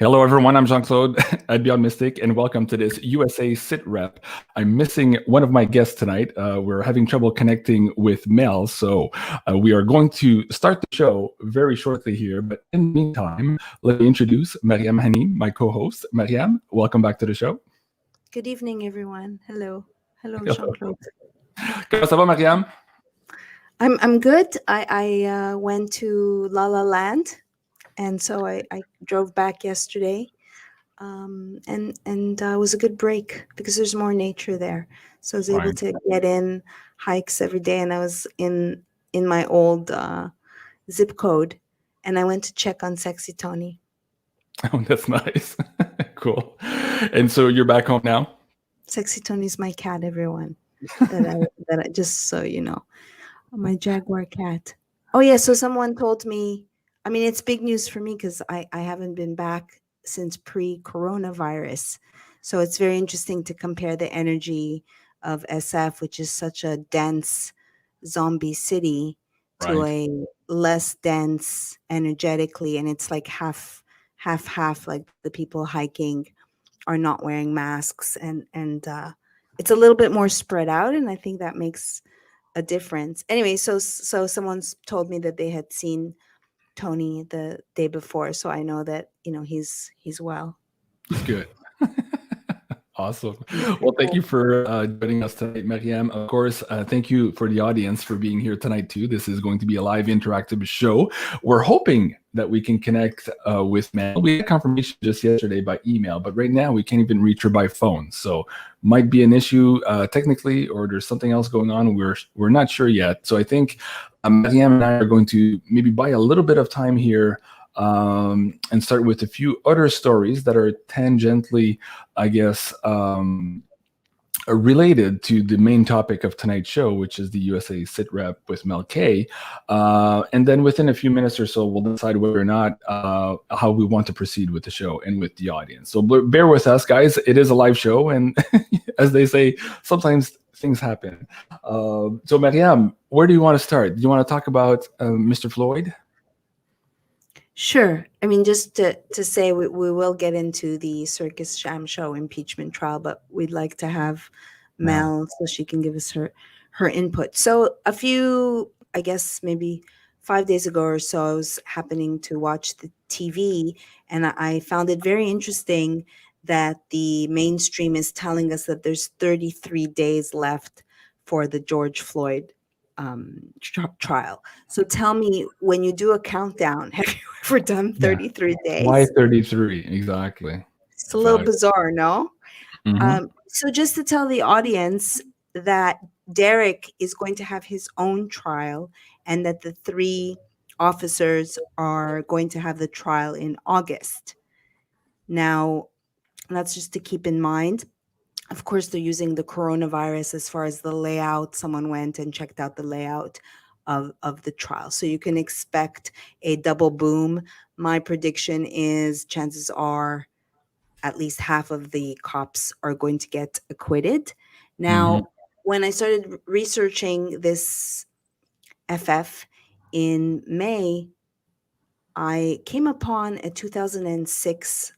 Hello, everyone. I'm Jean-Claude at BeyondMystic, and welcome to this USA Sit Rep. I'm missing one of my guests tonight. We're having trouble connecting with MEL, so we are going to start the show very shortly here. But in the meantime, let me introduce MARYAM HENEIN, my co-host. MARYAM, welcome back to the show. Good evening, everyone. Hello. Hello, Hello. Jean-Claude. Comment ça va, MARYAM? I'm good. I went to La La Land, and so I drove back yesterday, and it was a good break because there's more nature there. So I was able to get in hikes every day, and I was in my old zip code, and I went to check on Sexy Tony. Oh, that's nice. Cool. And so you're back home now? Sexy Tony's my cat, everyone. that I just so you know. My Jaguar cat. Oh, yeah. So someone told me, I mean, it's big news for me because I haven't been back since pre-coronavirus. So it's very interesting to compare the energy of SF, which is such a dense zombie city, to a less dense energetically. And it's like half, like the people hiking are not wearing masks. And it's a little bit more spread out. And I think that makes a difference. Anyway, so someone's told me that they had seen Tony the day before, so I know that he's well. Good. Awesome. Well, thank you for joining us tonight, MARYAM. Of course, thank you for the audience for being here tonight, too. This is going to be a live interactive show. We're hoping that we can connect with MEL. We had confirmation just yesterday by email, but right now we can't even reach her by phone. So might be an issue technically, or there's something else going on. We're not sure yet. So I think MARYAM and I are going to maybe buy a little bit of time here and start with a few other stories that are tangentially, I guess, related to the main topic of tonight's show, which is the USA Sit Rep with Mel K. And then within a few minutes or so, we'll decide whether or not how we want to proceed with the show and with the audience. So bear with us, guys. It is a live show, and as they say, sometimes things happen. So MARYAM, where do you want to start? Do you want to talk about Mr. Floyd? Sure. I mean, just to say we will get into the Circus Sham Show impeachment trial, but we'd like to have Mel so she can give us her input. So a few, I guess maybe 5 days ago or so, I was happening to watch the TV, and I found it very interesting that the mainstream is telling us that there's 33 days left for the George Floyd trial. So tell me, when you do a countdown, have you ever done 33 days? Why 33? Exactly. It's a little bizarre, no? Mm-hmm. So just to tell the audience that Derek is going to have his own trial, and that the 3 officers are going to have the trial in August. Now, that's just to keep in mind. Of course, they're using the coronavirus as far as the layout. Someone went and checked out the layout of the trial. So you can expect a double boom. My prediction is chances are at least half of the cops are going to get acquitted. Now, when I started researching this FF in May, I came upon a 2006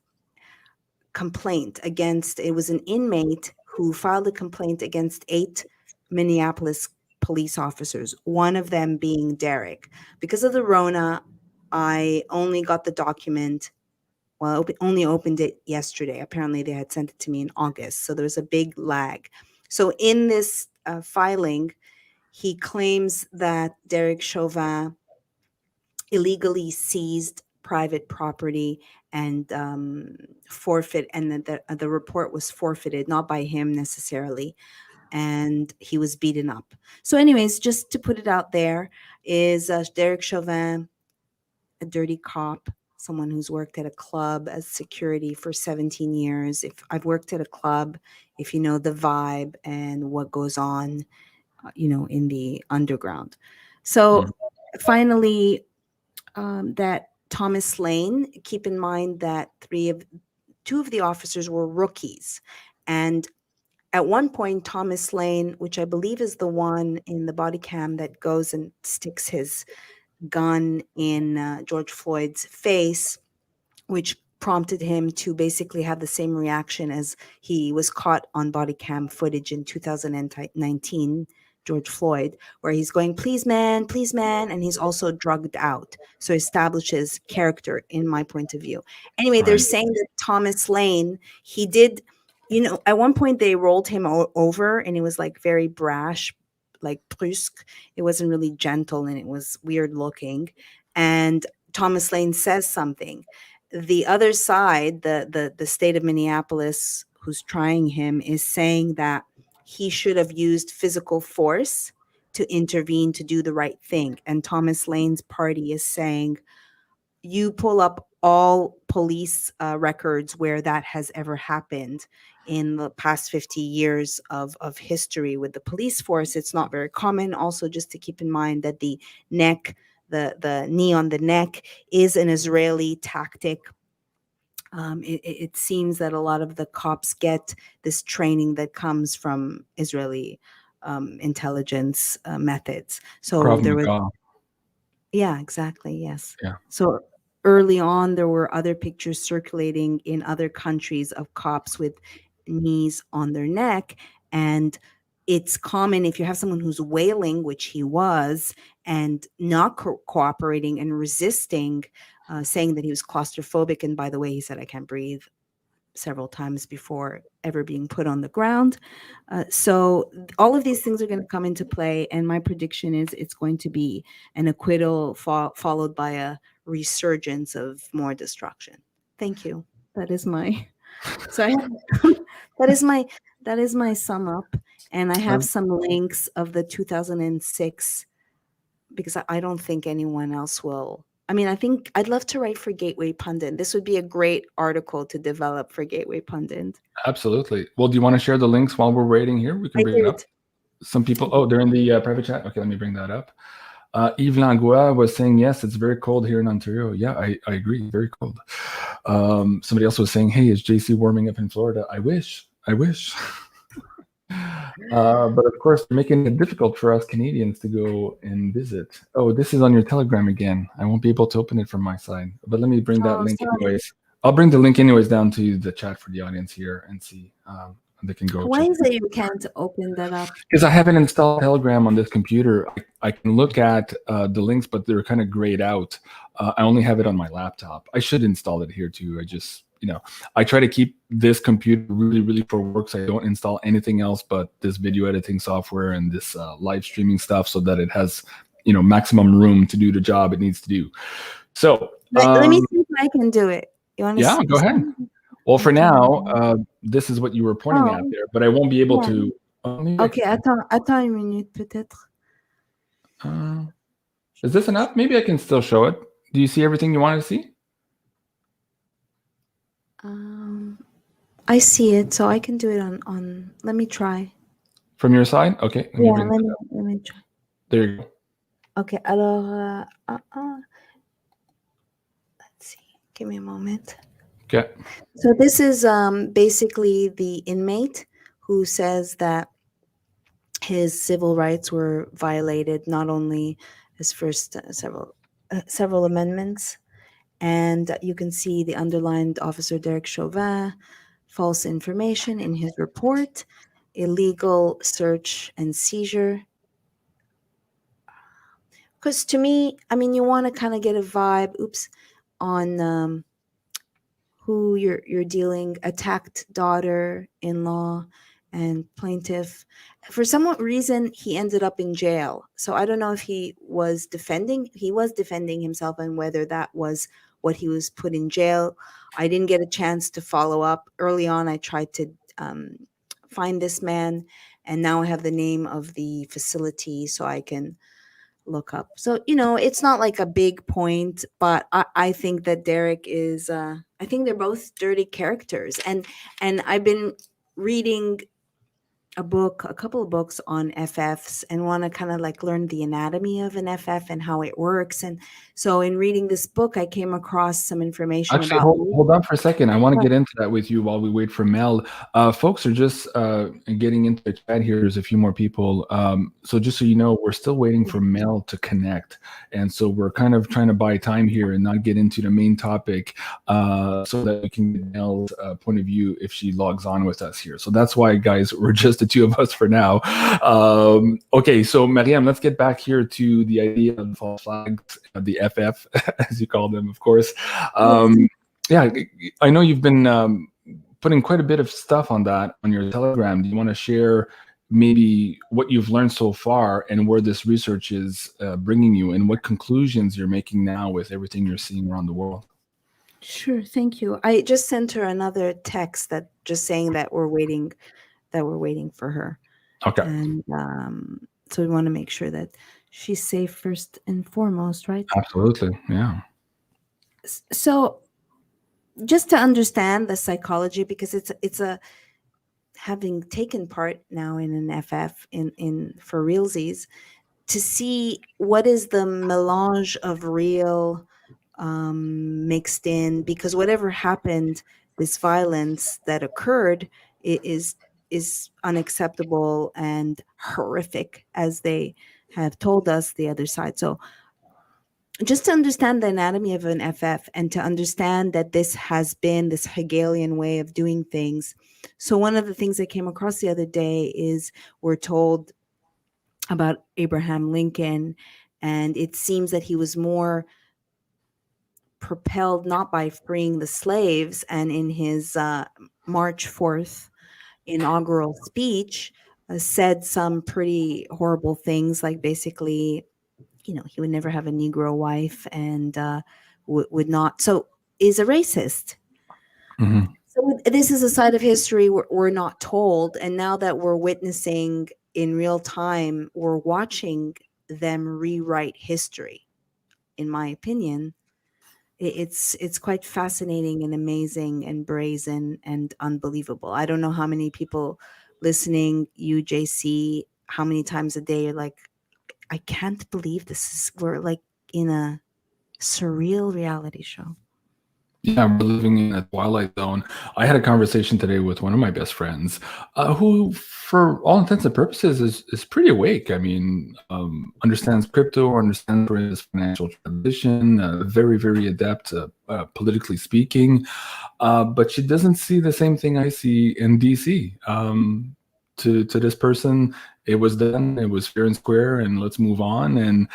complaint against, it was an inmate who filed a complaint against 8 Minneapolis police officers, one of them being Derek. Because of the Rona, I only got the document, well, I only opened it yesterday. Apparently they had sent it to me in August, so there was a big lag. So in this filing, he claims that Derek Chauvin illegally seized private property and forfeit, and that the report was forfeited, not by him necessarily, and he was beaten up. So anyways, just to put it out there, is Derek Chauvin a dirty cop, someone who's worked at a club as security for 17 years? If I've worked at a club, if you know the vibe and what goes on, in the underground. So finally, that Thomas Lane, keep in mind that 2 of the officers were rookies. And at one point, Thomas Lane, which I believe is the one in the body cam that goes and sticks his gun in George Floyd's face, which prompted him to basically have the same reaction as he was caught on body cam footage in 2019, George Floyd, where he's going, please, man, and he's also drugged out. So establishes character in my point of view. Anyway, they're Right. saying that Thomas Lane, he did, at one point they rolled him over and he was like very brash, like brusque. It wasn't really gentle and it was weird looking. And Thomas Lane says something. The other side, the state of Minneapolis, who's trying him, is saying that he should have used physical force to intervene to do the right thing. And Thomas Lane's party is saying, you pull up all police records where that has ever happened in the past 50 years of history with the police force. It's not very common. Also, just to keep in mind that the neck, the knee on the neck is an Israeli tactic. It seems that a lot of the cops get this training that comes from Israeli intelligence methods. So Krav there was, Maga. yeah, exactly, yes. Yeah. So early on, there were other pictures circulating in other countries of cops with knees on their neck, and it's common if you have someone who's wailing, which he was, and not cooperating and resisting, saying that he was claustrophobic. And by the way, he said, I can't breathe, several times before ever being put on the ground. So all of these things are going to come into play. And my prediction is it's going to be an acquittal followed by a resurgence of more destruction. Thank you. That is my, so I have, that is my sum up. And I have some links of the 2006, because I don't think anyone else will. I mean, I think I'd love to write for Gateway Pundit. This would be a great article to develop for Gateway Pundit. Absolutely. Well, do you want to share the links while we're waiting here? We can bring it up. Some people, they're in the private chat. Okay, let me bring that up. Yves Langlois was saying, yes, it's very cold here in Ontario. Yeah, I agree. Very cold. Somebody else was saying, hey, is JC warming up in Florida? I wish. But of course, they're making it difficult for us Canadians to go and visit. Oh, this is on your Telegram again. I won't be able to open it from my side. But let me bring that link anyways. I'll bring the link anyways down to the chat for the audience here and see. They can go. Why is it you can't open that up? Because I haven't installed Telegram on this computer. I can look at the links, but they're kind of grayed out. I only have it on my laptop. I should install it here too. I just, I try to keep this computer really, really for work. So I don't install anything else but this video editing software and this live streaming stuff, so that it has, maximum room to do the job it needs to do. So let me see if I can do it. You want to? Yeah, go ahead. Well, for now, this is what you were pointing at there, but I won't be able to. Okay, attends une minute peut-être. Is this enough? Maybe I can still show it. Do you see everything you wanted to see? I see it, so I can do it on. Let me try. From your side, okay. Let me try. There you go. Okay, alors, let's see. Give me a moment. Okay. So this is basically the inmate who says that his civil rights were violated, not only his first several amendments, and you can see the underlined Officer Derek Chauvin, false information in his report, illegal search and seizure. Because to me, I mean, you want to kind of get a vibe, on who you're dealing, attacked daughter-in-law and plaintiff. For some reason, he ended up in jail. So I don't know if he was defending himself, and whether that was what he was put in jail. I didn't get a chance to follow up. Early on, I tried to find this man, and now I have the name of the facility so I can look up. So, it's not like a big point, but I think that Derek is, I think they're both dirty characters. And I've been reading a couple of books on FFs, and want to kind of like learn the anatomy of an FF and how it works. And so in reading this book, I came across some information Actually, about. hold on for a second. I want to get into that with you while we wait for Mel. Folks are just getting into the chat here. There's a few more people. So just so you know, we're still waiting for Mel to connect. And so we're kind of trying to buy time here and not get into the main topic so that we can get Mel's point of view if she logs on with us here. So that's why, guys, we're just the two of us for now. Okay, so Maryam, let's get back here to the idea of false flags, the FF, as you call them, of course. Yeah, I know you've been putting quite a bit of stuff on that on your Telegram. Do you want to share maybe what you've learned so far and where this research is bringing you, and what conclusions you're making now with everything you're seeing around the world? Sure, thank you. I just sent her another text that just saying that we're waiting for her. Okay. And so we want to make sure that she's safe first and foremost, right? Absolutely, yeah. So just to understand the psychology, because it's a having taken part now in an FF in for realsies, to see what is the melange of real mixed in, because whatever happened, this violence that occurred is unacceptable and horrific, as they have told us, the other side. So just to understand the anatomy of an FF, and to understand that this has been this Hegelian way of doing things. So one of the things I came across the other day is we're told about Abraham Lincoln, and it seems that he was more propelled not by freeing the slaves, and in his March 4th inaugural speech said some pretty horrible things, like basically, you know, he would never have a Negro wife, and would not, so is a racist. Mm-hmm. So this is a side of history we're not told, and now that we're witnessing in real time, we're watching them rewrite history. In my opinion, it's quite fascinating and amazing and brazen and unbelievable. I don't know how many people listening, UJC, how many times a day you're like, I can't believe we're like in a surreal reality show. Yeah, we're living in a twilight zone. I had a conversation today with one of my best friends, who, for all intents and purposes, is pretty awake. I mean, understands crypto, understands his financial transition, very, very adept, politically speaking. But she doesn't see the same thing I see in DC. To this person, it was done. It was fair and square, and let's move on. And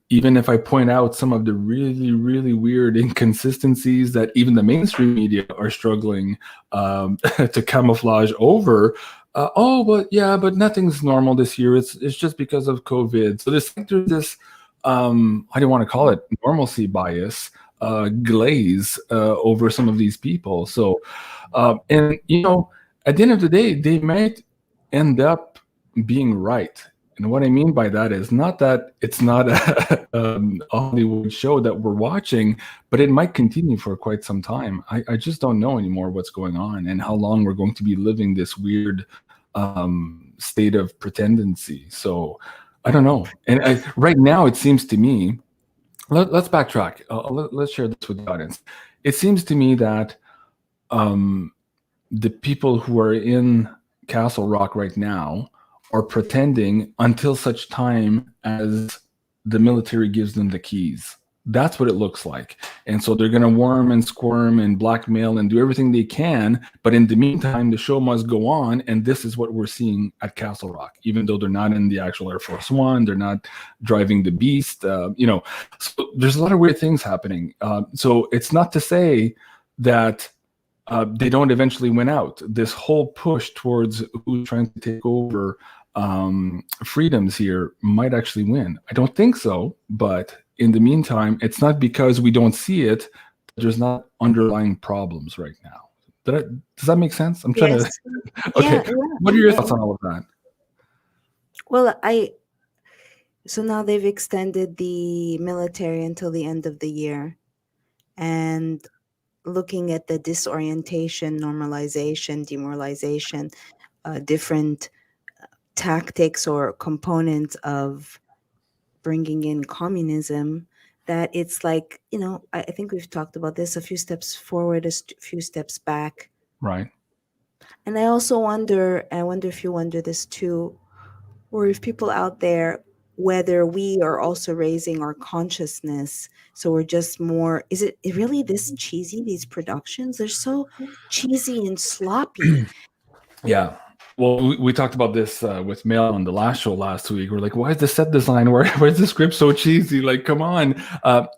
even if I point out some of the really, really weird inconsistencies that even the mainstream media are struggling to camouflage over, but nothing's normal this year. It's just because of COVID. So there's this how do you want to call it, normalcy bias, glaze over some of these people. So and you know, at the end of the day, they might end up being right. And what I mean by that is not that it's not a Hollywood show that we're watching, but it might continue for quite some time. I just don't know anymore what's going on and how long we're going to be living this weird state of pretendency. So I don't know. And right now, it seems to me, let's backtrack. Let's share this with the audience. It seems to me that the people who are in Castle Rock right now are pretending until such time as the military gives them the keys. That's what it looks like. And so they're going to worm and squirm and blackmail and do everything they can. But in the meantime, the show must go on. And this is what we're seeing at Castle Rock, even though they're not in the actual Air Force One. They're not driving the Beast. So there's a lot of weird things happening. So it's not to say that they don't eventually win out. This whole push towards who's trying to take over freedoms here might actually win. I don't think so, but in the meantime, it's not because we don't see it. There's not underlying problems right now. Does that make sense? I'm trying to. Okay. Yeah. What are your thoughts on all of that? Well, so now they've extended the military until the end of the year, and looking at the disorientation, normalization, demoralization, different tactics or components of bringing in communism, that it's like, I think we've talked about this, a few steps forward, a few steps back. Right. And I also wonder, I wonder if you wonder this too, or if people out there, whether we are also raising our consciousness. So we're just more, is it really this cheesy, these productions? They're so cheesy and sloppy. Yeah. Well, we talked about this with MEL on the last show last week. We're like, why is the set design? Why is the script so cheesy? Like, come on.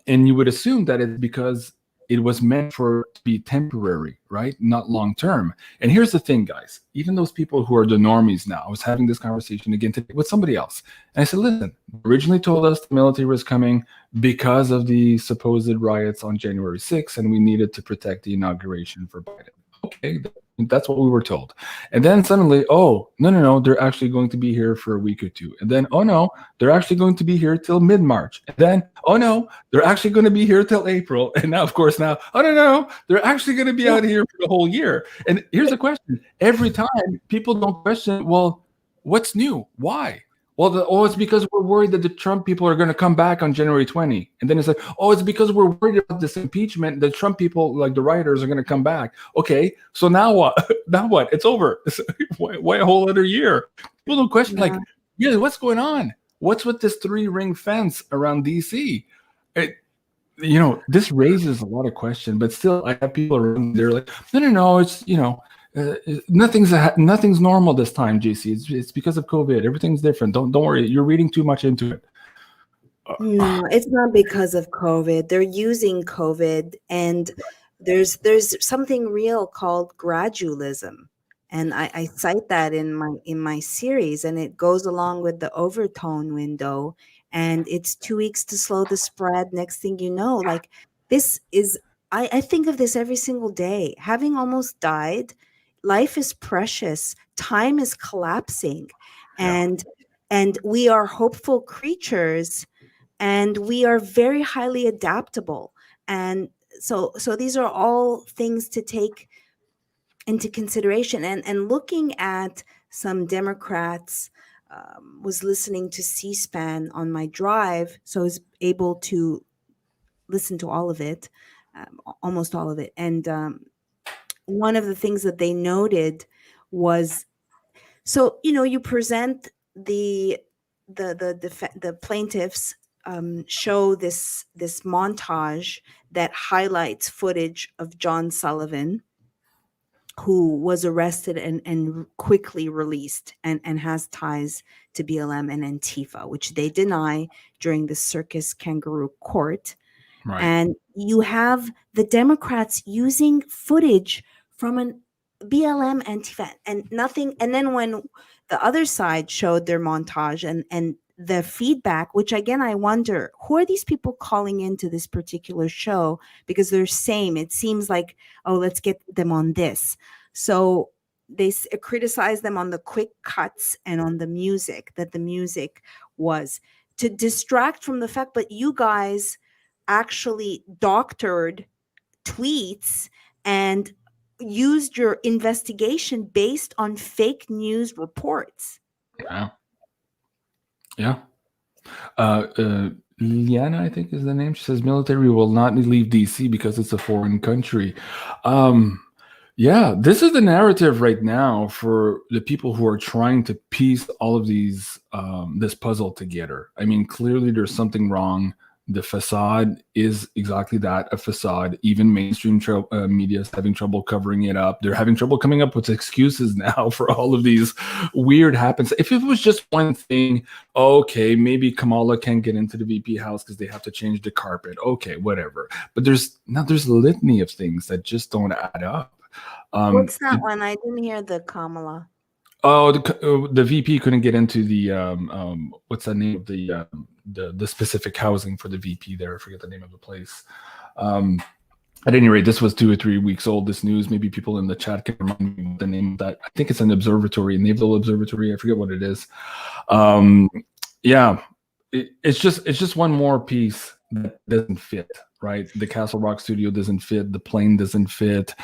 And you would assume that it's because it was meant for to be temporary, right? Not long term. And here's the thing, guys. Even those people who are the normies now, I was having this conversation again today with somebody else. And I said, listen, originally told us the military was coming because of the supposed riots on January 6th, and we needed to protect the inauguration for Biden. Okay, that's what we were told. And then suddenly, oh, no, they're actually going to be here for a week or two. And then, oh no, they're actually going to be here till mid-March. And then, oh no, they're actually going to be here till April. And now, of course, now, oh no, they're actually going to be out here for the whole year. And here's the question. Every time people don't question, well, what's new? Why? Well, it's because we're worried that the Trump people are going to come back on January 20. And then it's like, oh, it's because we're worried about this impeachment. The Trump people, like the rioters, are going to come back. Okay, so now what? Now what? It's over. Why a whole other year? People don't question, like, yeah, what's going on? What's with this 3-ring fence around D.C.? This raises a lot of questions, but still, I have people around there like, no, it's, nothing's normal this time, JC. It's because of COVID. Everything's different. Don't worry. You're reading too much into it. No, it's not because of COVID. They're using COVID, and there's something real called gradualism, and I cite that in my series, and it goes along with the overtone window. And it's 2 weeks to slow the spread. Next thing you know, like, this is, I think of this every single day. Having almost died, life is precious. Time is collapsing. And we are hopeful creatures, and we are very highly adaptable. And so these are all things to take into consideration. And looking at some Democrats, was listening to C-SPAN on my drive, so I was able to listen to all of it, almost all of it. And one of the things that they noted was, so you present the plaintiffs, show this montage that highlights footage of John Sullivan, who was arrested and quickly released, and has ties to BLM and Antifa, which they deny during the circus kangaroo court. Right. And you have the Democrats using footage from an BLM Antifa and nothing. And then when the other side showed their montage and the feedback, which again, I wonder, who are these people calling into this particular show? Because they're same. It seems like, oh, let's get them on this. So they criticize them on the quick cuts and on the music, that the music was to distract from the fact, but you guys actually doctored tweets and used your investigation based on fake news reports. Yeah. Liana, I think is the name. She says military will not leave DC because it's a foreign country. Yeah, this is the narrative right now for the people who are trying to piece all of these this puzzle together. I mean, clearly there's something wrong. The facade is exactly that, a facade. Even mainstream media is having trouble covering it up. They're having trouble coming up with excuses now for all of these weird happens. If it was just one thing, okay, maybe Kamala can't get into the VP house because they have to change the carpet. Okay, whatever. But there's a litany of things that just don't add up. What's that one? I didn't hear the Kamala. Oh, the VP couldn't get into the what's the name of the specific housing for the VP there? I forget the name of the place. At any rate, this was 2 or 3 weeks old, this news. Maybe people in the chat can remind me the name of that. I think it's an observatory, a naval observatory. I forget what it is. Yeah, it's just one more piece that doesn't fit, right? The Castle Rock studio doesn't fit. The plane doesn't fit.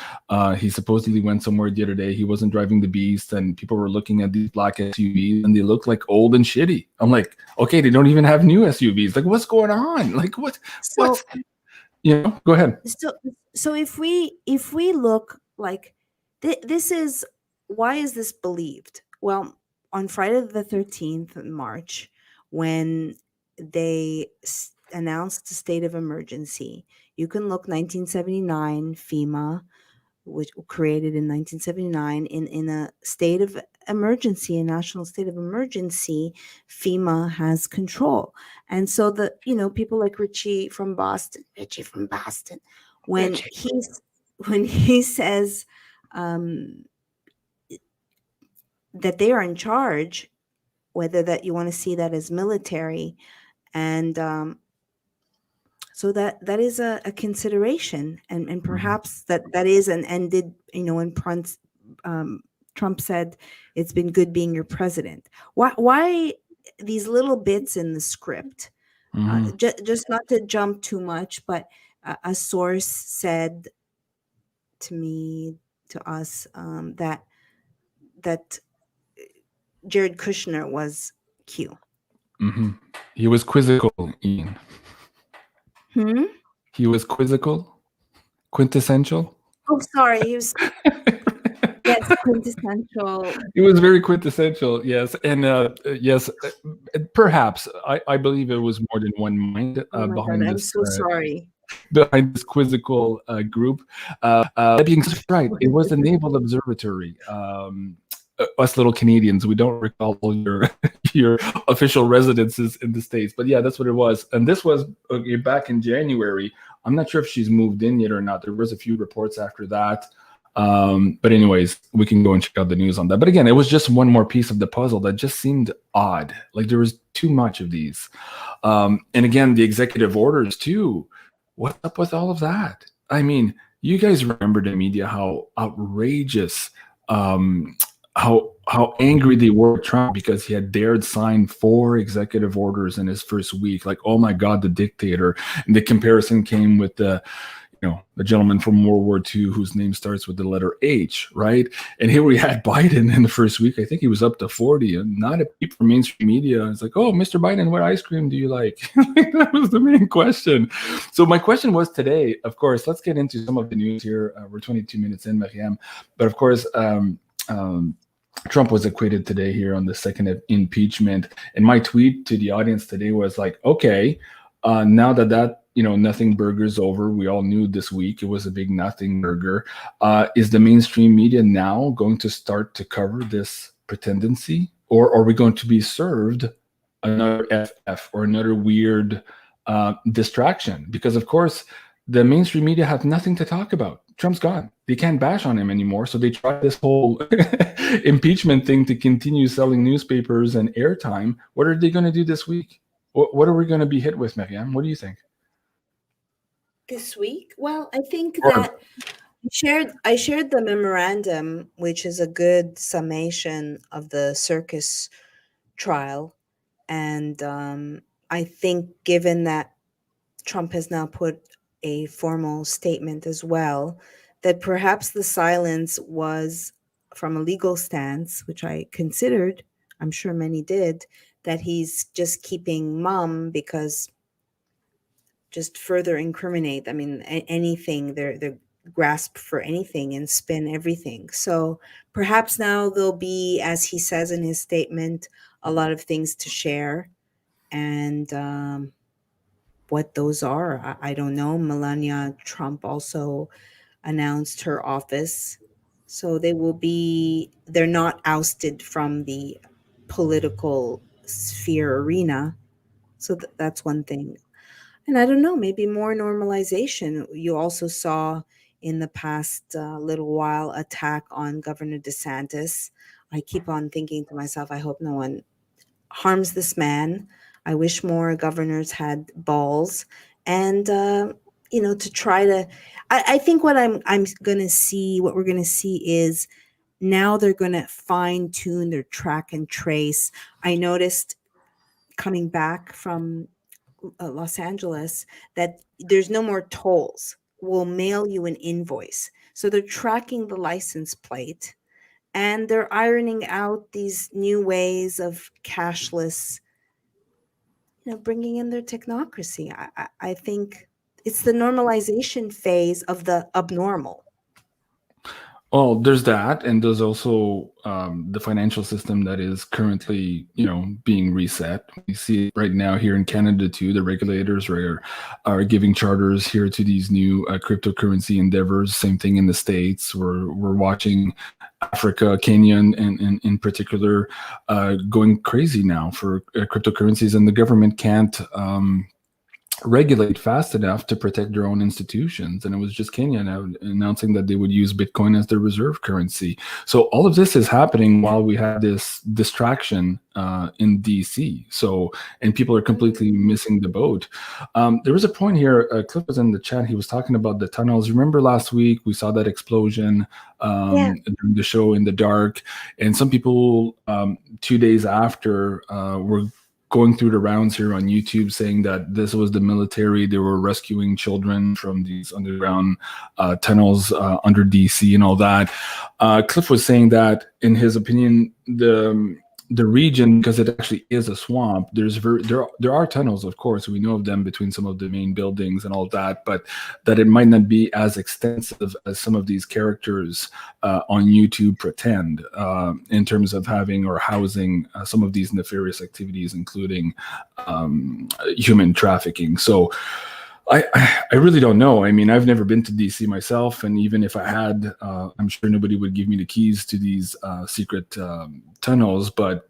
He supposedly went somewhere the other day. He wasn't driving the Beast, and people were looking at these black SUVs, and they look like old and shitty. I'm like, okay, they don't even have new SUVs. Like, what's going on? Like, what? So, go ahead. So if we look like this is, why is this believed? Well, on Friday the 13th of March, when they announced the state of emergency, you can look 1979 FEMA, which created in 1979, in a state of emergency, a national state of emergency, FEMA has control. And so people like Richie from Boston, when he says that they are in charge, whether that you want to see that as military, and so that is a consideration, and perhaps that is and ended, when Trump said it's been good being your president. Why these little bits in the script? Just not to jump too much, but a source said to us that Jared Kushner was Q. He was quizzical, Ian. He was quizzical, quintessential. Oh, sorry, he was. Yes, quintessential. It was very quintessential, yes, and yes, perhaps I believe it was more than one mind behind this. I'm so sorry. Behind this quizzical group. That being right, it was the Naval Observatory. Us little Canadians, we don't recall your official residences in the States, but yeah, that's what it was. And this was back in January. I'm not sure if she's moved in yet or not. There was a few reports after that. But anyways, we can go and check out the news on that. But again, it was just one more piece of the puzzle that just seemed odd. Like there was too much of these. And again, the executive orders too. What's up with all of that? I mean, you guys remember the media, how outrageous, how angry they were at Trump because he had dared sign 4 executive orders in his first week. Like, oh my God, the dictator. And the comparison came with the gentleman from World War II whose name starts with the letter H, right? And here we had Biden in the first week. I think he was up to 40, and not a peep from mainstream media. It's like, oh, Mr. Biden, what ice cream do you like? That was the main question. So my question was today, of course, let's get into some of the news here. We're 22 minutes in, Maryam. But of course, Trump was acquitted today here on the second impeachment. And my tweet to the audience today was like, okay, now that nothing burger's over, we all knew this week it was a big nothing burger. Is the mainstream media now going to start to cover this pretendency? Or are we going to be served another FF or another weird distraction? Because, of course, the mainstream media have nothing to talk about. Trump's gone. They can't bash on him anymore. So they tried this whole impeachment thing to continue selling newspapers and airtime. What are they going to do this week? What are we going to be hit with, Maryam? What do you think? This week? Well, I think that I shared the memorandum, which is a good summation of the circus trial. And I think given that Trump has now put a formal statement as well, that perhaps the silence was from a legal stance, which I considered, I'm sure many did, that he's just keeping mum because just further incriminate. I mean, anything, they're grasp for anything and spin everything. So perhaps now there'll be, as he says in his statement, a lot of things to share. And what those are, I don't know. Melania Trump also announced her office. So they're not ousted from the political sphere arena. So that's one thing. And I don't know, maybe more normalization. You also saw in the past little while attack on Governor DeSantis. I keep on thinking to myself, I hope no one harms this man. I wish more governors had balls. And, to try to, I think what I'm going to see, what we're going to see is now they're going to fine tune their track and trace. I noticed coming back from Los Angeles, that there's no more tolls. We'll mail you an invoice. So they're tracking the license plate, and they're ironing out these new ways of cashless, bringing in their technocracy. I think it's the normalization phase of the abnormal. Well, there's that, and there's also the financial system that is currently, being reset. We see it right now here in Canada too. The regulators are giving charters here to these new cryptocurrency endeavors. Same thing in the States. We're watching Africa, Kenya, and in particular, going crazy now for cryptocurrencies, and the government can't regulate fast enough to protect their own institutions. And it was just Kenya now announcing that they would use Bitcoin as their reserve currency. So all of this is happening while we have this distraction in DC. So, and people are completely missing the boat. There was a point here, Cliff was in the chat, he was talking about the tunnels. Remember last week we saw that explosion during the show in the dark, and some people 2 days after were going through the rounds here on YouTube saying that this was the military. They were rescuing children from these underground tunnels under DC and all that. Cliff was saying that, in his opinion, the region, because it actually is a swamp, there are tunnels, of course, we know of them between some of the main buildings and all that, but that it might not be as extensive as some of these characters on YouTube pretend, in terms of having or housing some of these nefarious activities, including human trafficking. So I really don't know. I mean, I've never been to DC myself, and even if I had, I'm sure nobody would give me the keys to these secret tunnels. But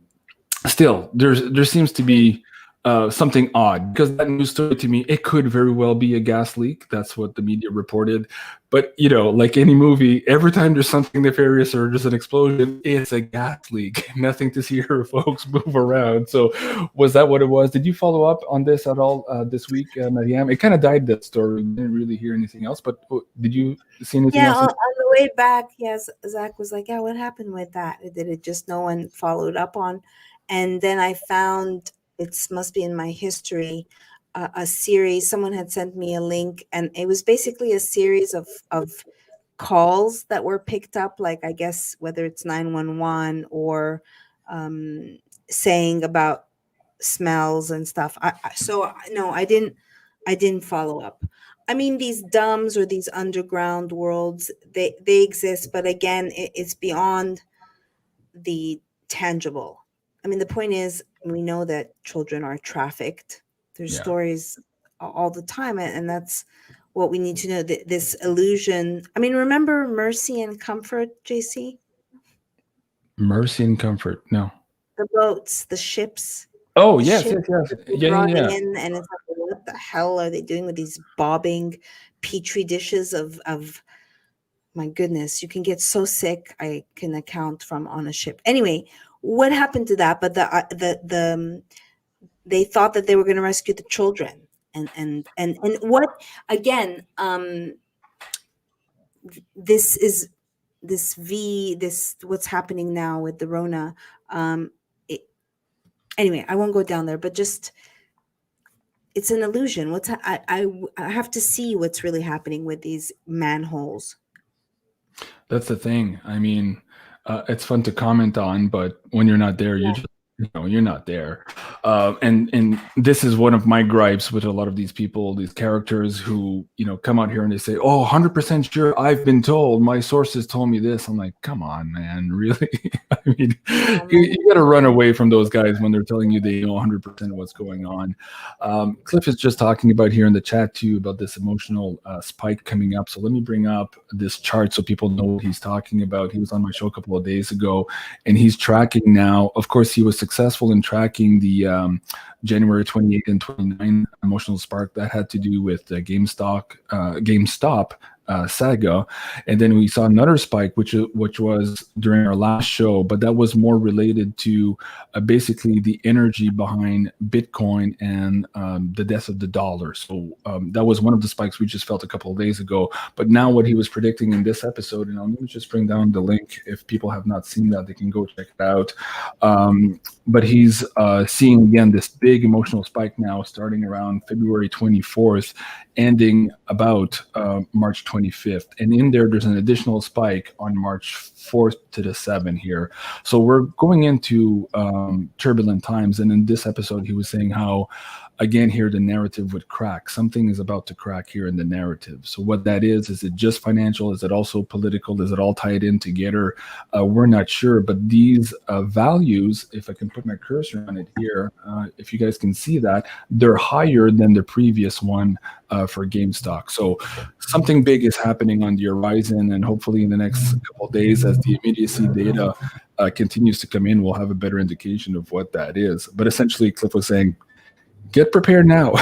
still, there seems to be something odd, because that news story, to me, it could very well be a gas leak. That's what the media reported. But like any movie, every time there's something nefarious or there's an explosion, it's a gas leak. Nothing to see here, folks. Move around. So was that what it was? Did you follow up on this at all this week, Maryam? It kind of died, that story. We didn't really hear anything else, but did you see anything else? On the way back, yes, Zach was like, what happened with that? Did it just no one followed up on? And then I found, it must be in my history, a series. Someone had sent me a link, and it was basically a series of calls that were picked up, like, I guess, whether it's 911 or saying about smells and stuff. No, I didn't follow up. I mean, these DUMBs or these underground worlds, they exist, but again, it's beyond the tangible. I mean, the point is, we know that children are trafficked. There's stories all the time, and that's what we need to know. This illusion. I mean, remember Mercy and Comfort, JC? Mercy and Comfort, no. The boats, the ships. Oh, yes. In, and it's like, what the hell are they doing with these bobbing petri dishes of my goodness, you can get so sick. I can account from on a ship. Anyway, what happened to that? But they thought that they were going to rescue the children, and what again? This what's happening now with the Rona. Anyway, I won't go down there, but just it's an illusion. I have to see what's really happening with these manholes. That's the thing. I mean, it's fun to comment on, but when you're not there, you're just, you're not there. And this is one of my gripes with a lot of these people, these characters who, come out here and they say, oh, 100% sure, I've been told, my sources told me this. I'm like, come on, man, really? I mean, you got to run away from those guys when they're telling you they know 100% what's going on. Cliff is just talking about here in the chat too, about this emotional spike coming up. So let me bring up this chart so people know what he's talking about. He was on my show a couple of days ago, and he's tracking now. Of course, he was successful in tracking the January 28 and 29 emotional spark that had to do with GameStop saga, and then we saw another spike, which was during our last show, but that was more related to basically the energy behind Bitcoin and the death of the dollar. So that was one of the spikes we just felt a couple of days ago. But now what he was predicting in this episode, and let me just bring down the link. If people have not seen that, they can go check it out. But he's seeing again this big emotional spike now starting around February 24th, ending about March 25th. And in there's an additional spike on March 4th to the 7th here. So we're going into turbulent times. And in this episode, he was saying how, again, here the narrative would crack. Something is about to crack here in the narrative. So what that is it just financial? Is it also political? Is it all tied in together? We're not sure. But these values, if I can put my cursor on it here, if you guys can see that, they're higher than the previous one for GameStop. So something big is happening on the horizon, and hopefully in the next couple of days, as the immediacy data continues to come in, we'll have a better indication of what that is. But essentially, Cliff was saying, get prepared now.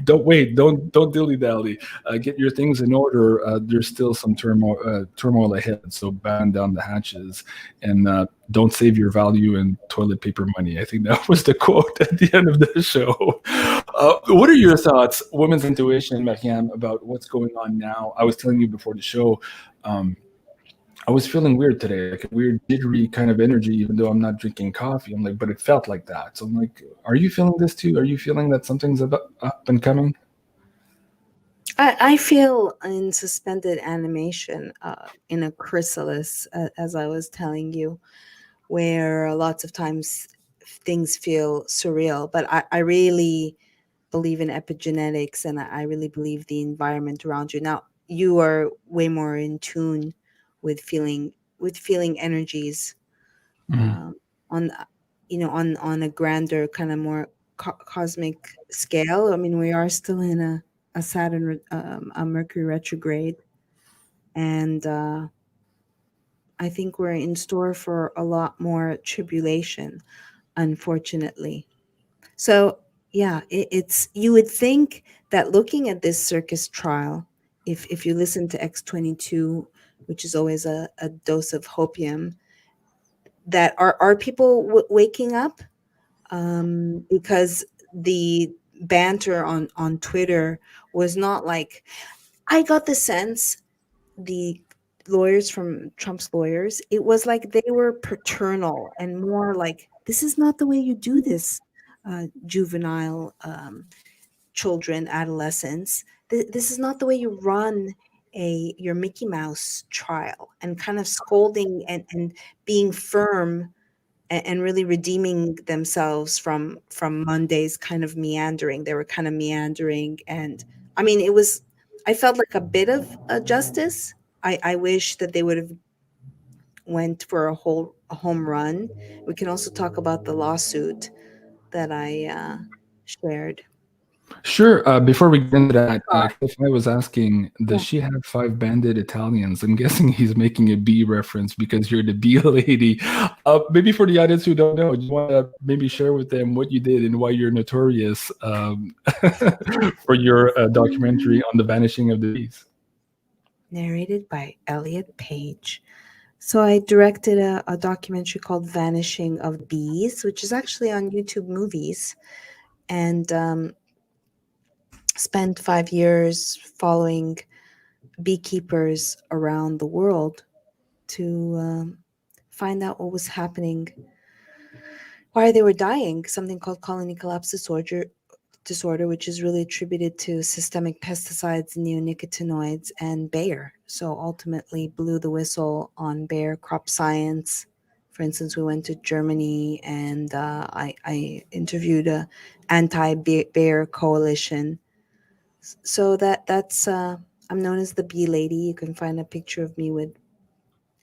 Don't wait. Don't dilly-dally. Get your things in order. There's still some turmoil ahead. So batten down the hatches and don't save your value in toilet paper money. I think that was the quote at the end of the show. What are your thoughts, women's intuition, Mariam, about what's going on now? I was telling you before the show, I was feeling weird today, like a weird jittery kind of energy, even though I'm not drinking coffee. I'm like, but it felt like that. So I'm like, are you feeling this too? Are you feeling that something's up and coming? I feel in suspended animation, in a chrysalis, as I was telling you, where lots of times things feel surreal. But I really believe in epigenetics, and I really believe the environment around you. Now, you are way more in tune with feeling energies, um, on on a grander kind of more cosmic scale. I mean, we are still in a Saturn, a Mercury retrograde, and I think we're in store for a lot more tribulation, unfortunately. So yeah, it's, you would think that looking at this circus trial, if you listen to X-22, which is always a dose of hopium, that are people waking up, because the banter on Twitter was not like, I got the sense, the lawyers from Trump's lawyers, it was like they were paternal and more like, this is not the way you do this, juvenile, children, adolescents. This is not the way you run your Mickey Mouse trial, and kind of scolding and being firm, and really redeeming themselves from Monday's kind of meandering. They were kind of meandering, and I mean, it was, I felt like a bit of a justice. I wish that they would have went for a home run. We can also talk about the lawsuit that I shared. Sure. Before we get into that, Uh, Cliff, I was asking, does yeah. she have five banded Italians? I'm guessing he's making a bee reference because you're the bee lady. Maybe for the audience who don't know, do you want to maybe share with them what you did and why you're notorious for your documentary on the vanishing of the bees? Narrated by Elliot Page. So I directed a documentary called Vanishing of Bees, which is actually on YouTube Movies, and spent 5 years following beekeepers around the world to find out what was happening, why they were dying. Something called colony collapse disorder, which is really attributed to systemic pesticides, neonicotinoids, and Bayer. So ultimately blew the whistle on Bayer crop science. For instance, we went to Germany, and I interviewed a anti-Bayer coalition. So that's I'm known as the bee lady. You can find a picture of me with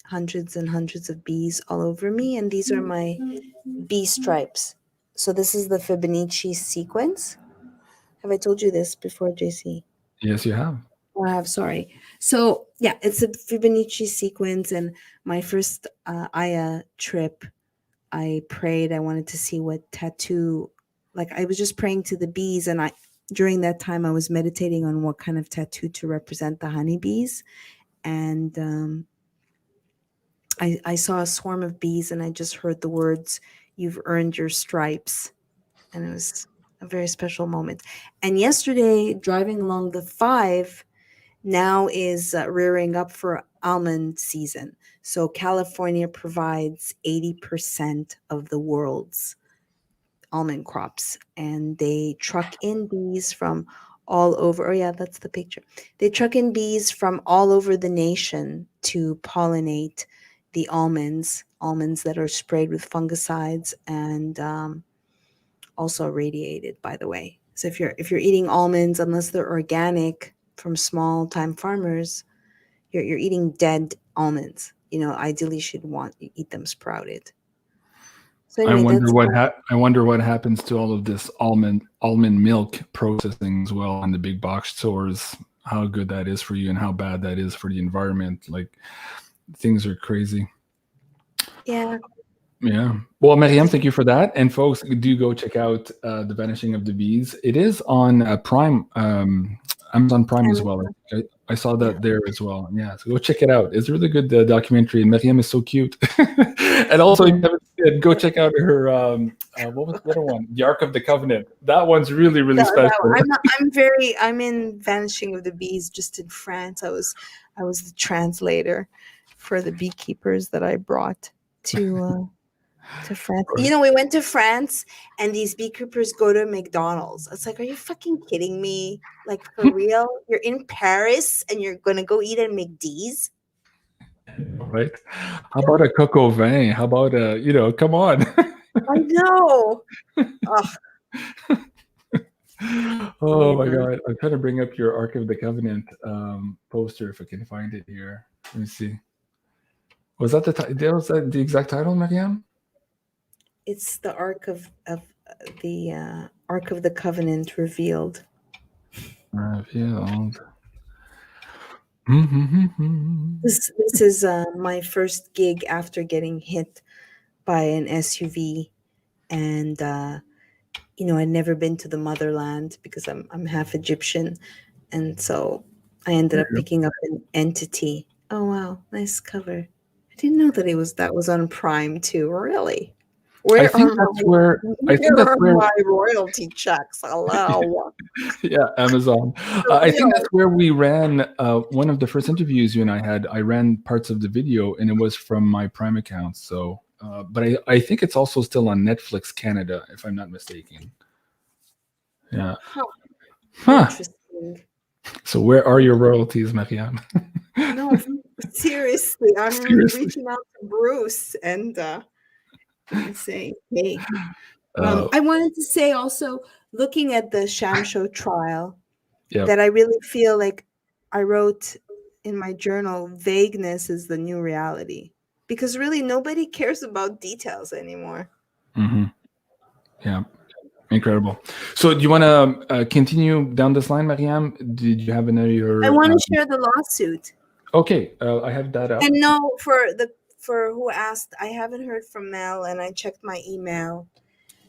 hundreds and hundreds of bees all over me, and these are my bee stripes. So this is the Fibonacci sequence. Have I told you this before, JC? Yes, you have. Oh, I have, sorry. So yeah, it's a Fibonacci sequence, and my first Aya trip, I prayed. I wanted to see what tattoo, like I was just praying to the bees, and during that time, I was meditating on what kind of tattoo to represent the honeybees. And I saw a swarm of bees, and I just heard the words, "You've earned your stripes." And it was a very special moment. And yesterday, driving along the 5 now is rearing up for almond season. So California provides 80% of the world's almond crops, and they truck in bees from all over. Oh yeah, that's the picture. They truck in bees from all over the nation to pollinate the almonds that are sprayed with fungicides and also radiated, by the way. So if you're eating almonds, unless they're organic from small time farmers, you're eating dead almonds. Ideally you should eat them sprouted. So I anyway, wonder that's I wonder what happens to all of this almond milk processing as well in the big box stores. How good that is for you and how bad that is for the environment. Like, things are crazy. yeah. Yeah. Well, Maryam, thank you for that. And folks, do go check out The Vanishing of the Bees. It is on Prime, Amazon Prime as well. I saw that there as well. Yeah, so go check it out. It's a really good documentary, and Maryam is so cute. And also, if you haven't seen it, go check out her, what was the other one? The Ark of the Covenant. That one's really, really special. I'm in Vanishing of the Bees just in France. I was the translator for the beekeepers that I brought to France. Right. We went to France, and these beekeepers go to McDonald's. It's like, are you fucking kidding me? Like, for real? You're in Paris and you're gonna go eat at McD's? Right. How about a coq au vin? How about come on. I know. Oh my God. I'm trying to bring up your Ark of the Covenant poster if I can find it here. Let me see. Was that the exact title, Maryam? It's the Ark of the Ark of the Covenant revealed. Revealed. This is my first gig after getting hit by an SUV, and I'd never been to the motherland because I'm half Egyptian, and so I ended up picking up an entity. Oh wow, nice cover. I didn't know that was on Prime too. Really? I think that's where my royalty checks. Hello. Yeah, Amazon. I think that's where we ran one of the first interviews you and I had. I ran parts of the video, and it was from my Prime account. So, but I think it's also still on Netflix Canada, if I'm not mistaken. Yeah. Huh. Interesting. So where are your royalties, Maryam? No, seriously, I'm reaching out to Bruce and saying, hey. I wanted to say also, looking at the Sham Show trial, that I really feel like I wrote in my journal, vagueness is the new reality, because really nobody cares about details anymore. Mm-hmm. Yeah. Incredible. So do you want to continue down this line, Maryam? Did you have another? I want to share the lawsuit. Okay, I have that up. And no, for who asked, I haven't heard from Mel, and I checked my email.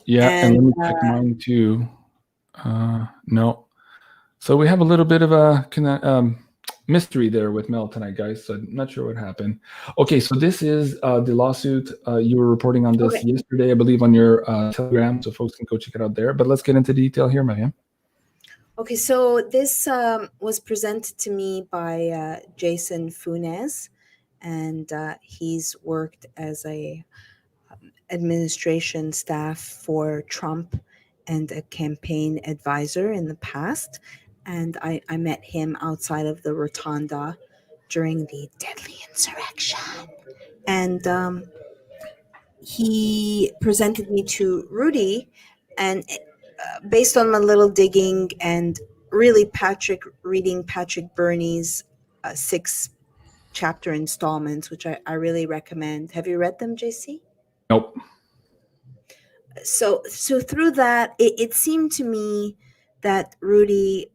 Yeah, and let me check mine too. No. So we have a little bit of a mystery there with Mel tonight, guys. So I'm not sure what happened. Okay, so this is the lawsuit. You were reporting on this yesterday, I believe, on your Telegram, so folks can go check it out there. But let's get into detail here, Maryam. Okay, so this was presented to me by Jason Funes, and he's worked as a administration staff for Trump and a campaign advisor in the past. And I met him outside of the Rotunda during the deadly insurrection. And he presented me to Rudy, and based on my little digging and really reading Patrick Burney's 6-chapter installments, which I really recommend. Have you read them, JC? Nope. So through that, it seemed to me that Rudy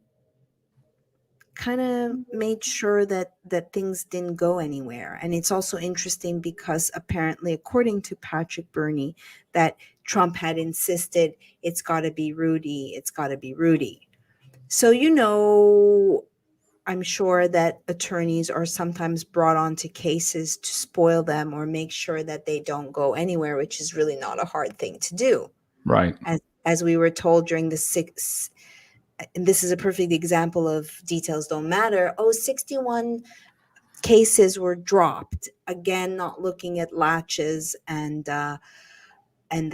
kind of made sure that things didn't go anywhere. And it's also interesting because apparently, according to Patrick Burney, that Trump had insisted it's got to be Rudy. So, you know, I'm sure that attorneys are sometimes brought onto cases to spoil them or make sure that they don't go anywhere, which is really not a hard thing to do. Right. As we were told during the and this is a perfect example of details don't matter. 61 cases were dropped. Again, not looking at latches and the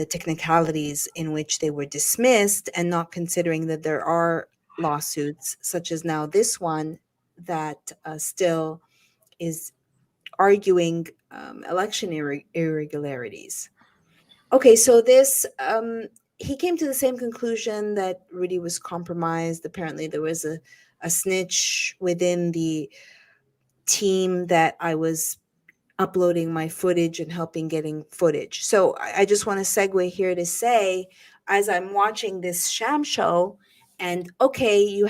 technicalities in which they were dismissed, and not considering that there are lawsuits such as now this one that still is arguing election irregularities. Okay, so this he came to the same conclusion that Rudy was compromised. Apparently, there was a snitch within the team that I was uploading my footage and helping getting footage. So I just want to segue here to say, as I'm watching this sham show, and okay,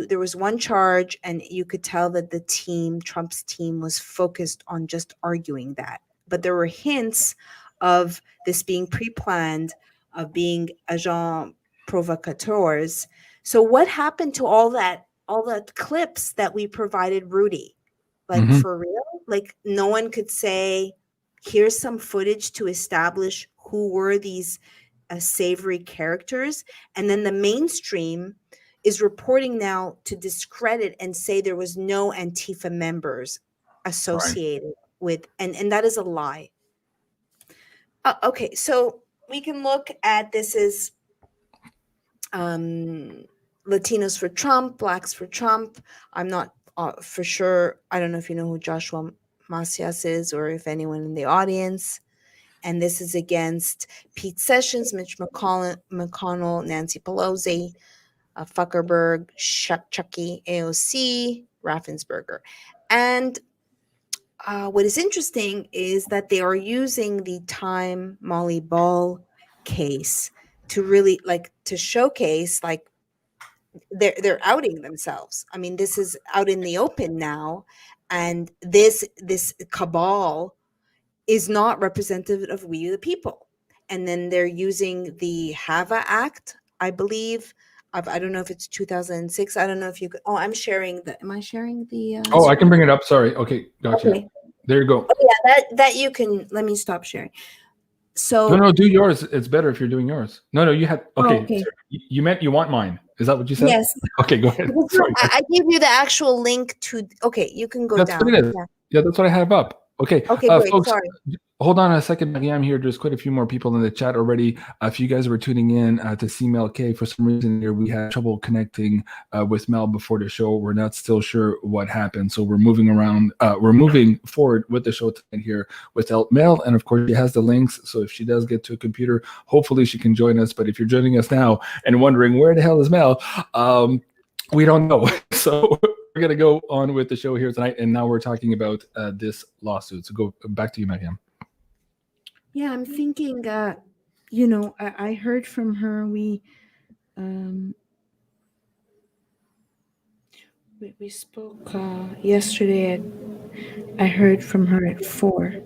there was one charge, and you could tell that the team, Trump's team, was focused on just arguing that. But there were hints of this being pre-planned, of being agent provocateurs. So what happened to all the clips that we provided Rudy? Like, for real? Like, no one could say, here's some footage to establish who were these savory characters. And then the mainstream is reporting now to discredit and say there was no Antifa members associated with, and that is a lie. Okay, so we can look at this as Latinos for Trump, Blacks for Trump. I'm not for sure. I don't know if you know who Joshua Macias is, or if anyone in the audience. And this is against Pete Sessions, Mitch McConnell, Nancy Pelosi, Zuckerberg, Chucky, AOC, Raffensperger. And what is interesting is that they are using the Time Molly Ball case to really to showcase they're outing themselves. I mean, this is out in the open now, and this cabal is not representative of we the people. And then they're using the HAVA Act, I believe. I don't know if it's 2006. I don't know if you could. Oh, I'm sharing the. Am I sharing the? I can bring it up. Sorry. Okay, gotcha. Okay. There you go. Oh, yeah, that you can. Let me stop sharing. So no, do yours. It's better if you're doing yours. No, you had. Okay, okay. You meant you want mine. Is that what you said? Yes. Okay, go ahead. Sorry. I gave you the actual link to. Okay, you can go that's down. What it is. Yeah, that's what I have up. Okay. Okay, great. Folks, sorry. Hold on a second, Maryam here. There's quite a few more people in the chat already. If you guys were tuning in to see Mel K, for some reason here we had trouble connecting with Mel before the show. We're not still sure what happened, so we're moving around. We're moving forward with the show tonight here without Mel, and of course she has the links. So if she does get to a computer, hopefully she can join us. But if you're joining us now and wondering where the hell is Mel, we don't know. So we're gonna go on with the show here tonight, and now we're talking about this lawsuit. So go back to you, Maryam. Yeah, I'm thinking, I heard from her. We spoke yesterday. I heard from her at 4.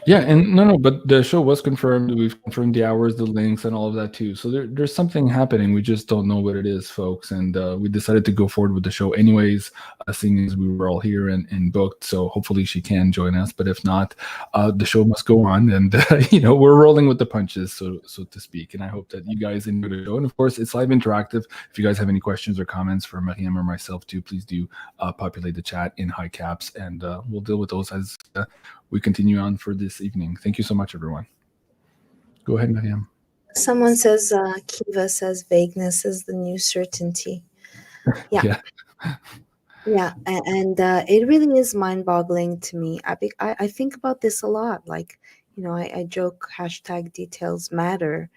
Yeah, and no, but the show was confirmed. We've confirmed the hours, the links, and all of that too. So there's something happening. We just don't know what it is, folks. And we decided to go forward with the show anyways, seeing as we were all here and booked. So hopefully she can join us. But if not, the show must go on. And we're rolling with the punches, so to speak. And I hope that you guys enjoy the show. And of course, it's live interactive. If you guys have any questions or comments for Maryam or myself too, please do populate the chat in high caps, and we'll deal with those as we continue on for this evening. Thank you so much, everyone. Go ahead, Maryam. Someone says, Kiva says, vagueness is the new certainty. Yeah. Yeah. And it really is mind-boggling to me. I think about this a lot. I joke, #details matter.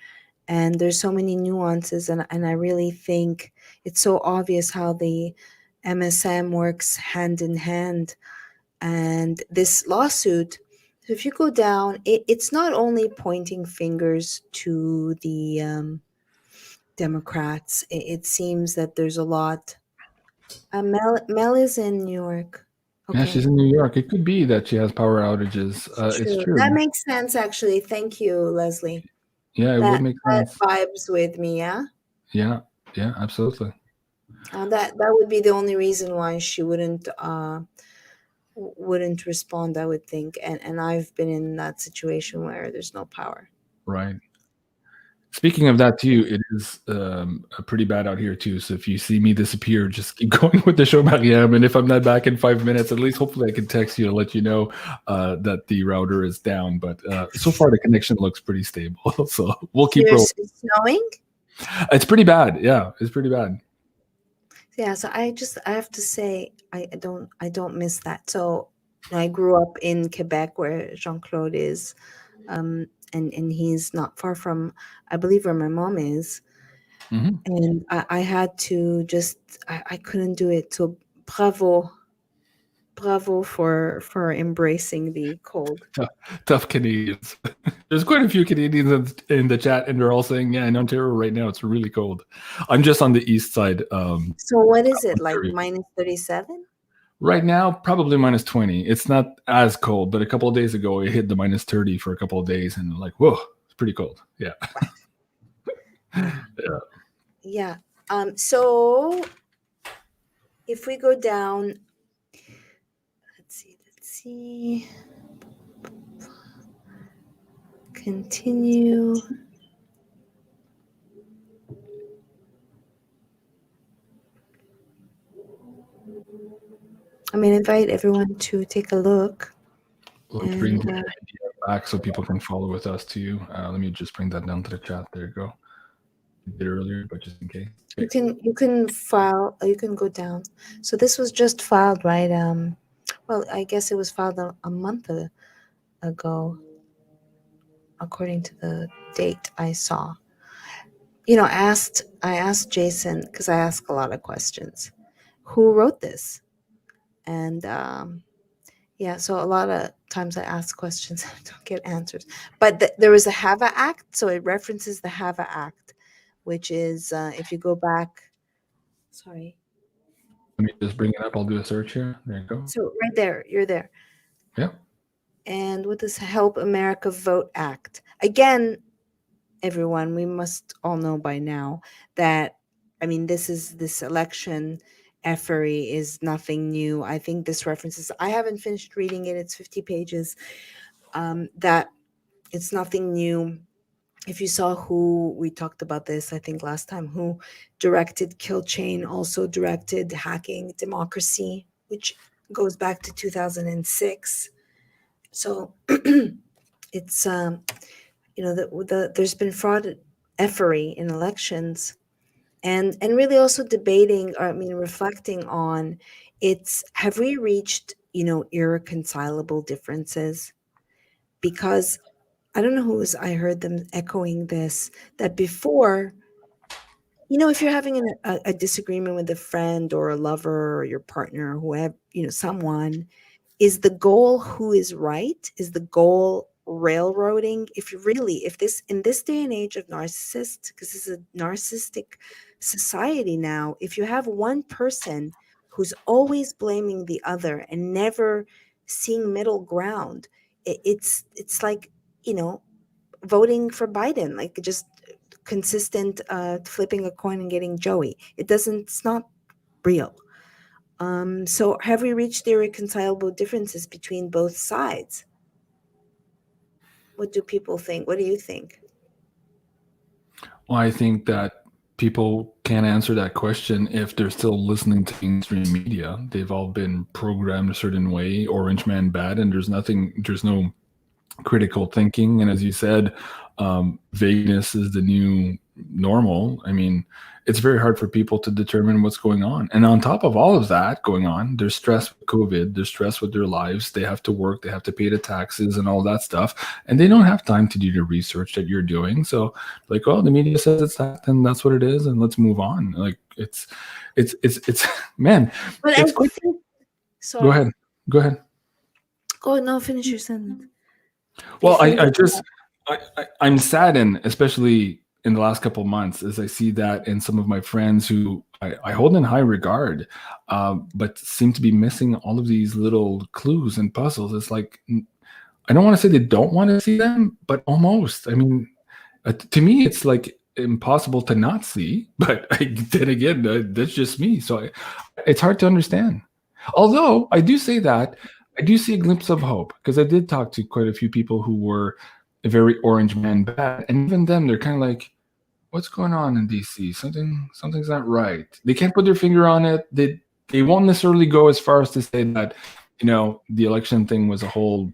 And there's so many nuances. And I really think it's so obvious how the MSM works hand in hand. And this lawsuit, if you go down, it's not only pointing fingers to the Democrats. It seems that there's a lot. Mel is in New York. Okay. Yeah, she's in New York. It could be that she has power outages. It's true. That makes sense, actually. Thank you, Leslie. Yeah, it would make sense. That vibes with me, yeah? Yeah, absolutely. That would be the only reason why she wouldn't respond, I would think. And I've been in that situation where there's no power. Right. Speaking of that too, it is pretty bad out here too. So if you see me disappear, just keep going with the show, Mariam. And if I'm not back in 5 minutes, at least hopefully I can text you to let you know that the router is down. But so far the connection looks pretty stable. So we'll keep rolling. It's snowing? It's pretty bad. Yeah, it's pretty bad. Yeah, so I have to say I don't miss that. So I grew up in Quebec where Jean-Claude is, and he's not far from, I believe, where my mom is. Mm-hmm. And I had to just I couldn't do it. So bravo for embracing the cold. Tough Canadians. There's quite a few Canadians in the chat, and they're all saying, yeah, in Ontario right now it's really cold. I'm just on the east side. So what is it, like minus 37? Right now, probably minus 20. It's not as cold, but a couple of days ago, it hit the minus 30 for a couple of days, and like, whoa, it's pretty cold. Yeah. Yeah. So if we go down, let's see. Continue. I mean, invite everyone to take a look. Let's bring the idea back so people can follow with us too. Let me just bring that down to the chat. There you go. I did earlier, but just in case. Okay. You can file. You can go down. So this was just filed, right? Well, I guess it was filed a month ago, according to the date I saw. You know, I asked Jason, because I ask a lot of questions, who wrote this? And yeah, so a lot of times I ask questions, I don't get answers. But there was a HAVA Act, so it references the HAVA Act, which is, if you go back, sorry. Let me just bring it up. I'll do a search here. There you go. So right there, you're there. Yeah. And what is Help America Vote Act? Again, everyone, we must all know by now that, I mean, this election effery is nothing new. I think this references, I haven't finished reading it, it's 50 pages, that it's nothing new. If you saw who, we talked about this, I think last time, who directed Kill Chain, also directed Hacking Democracy, which goes back to 2006. So it's, you know, there's been fraud effery in elections, and really also debating, or I mean, reflecting on, have we reached, you know, irreconcilable differences? Because I don't know I heard them echoing this, that before, you know, if you're having a disagreement with a friend or a lover or your partner or whoever, you know, someone, is the goal who is right? Is the goal railroading? If this, in this day and age of narcissists, because this is a narcissistic society now, if you have one person who's always blaming the other and never seeing middle ground, it's like, you know, voting for Biden, like just consistent flipping a coin and getting Joey. It's not real. So have we reached irreconcilable differences between both sides? What do people think? What do you think? Well, I think that people can't answer that question if they're still listening to mainstream media. They've all been programmed a certain way, orange man bad, and there's no critical thinking. And as you said, vagueness is the new normal. I mean, it's very hard for people to determine what's going on. And on top of all of that going on, there's stress with COVID, there's stress with their lives. They have to work, they have to pay the taxes and all that stuff. And they don't have time to do the research that you're doing. So like, oh, the media says it's that, and that's what it is. And let's move on. Like it's man. But it's I think, sorry. Go ahead. Oh, no, finish your sentence. Well, I'm saddened, especially in the last couple of months, as I see that in some of my friends who I hold in high regard, but seem to be missing all of these little clues and puzzles. It's like, I don't want to say they don't want to see them, but almost. I mean, to me, it's like impossible to not see. But then again, that's just me. So it's hard to understand. Although I do say that, I do see a glimpse of hope, because I did talk to quite a few people who were very orange man bad, and even them, they're kind of like, what's going on in DC? Something's not right. They can't put their finger on it. They won't necessarily go as far as to say that, the election thing was a whole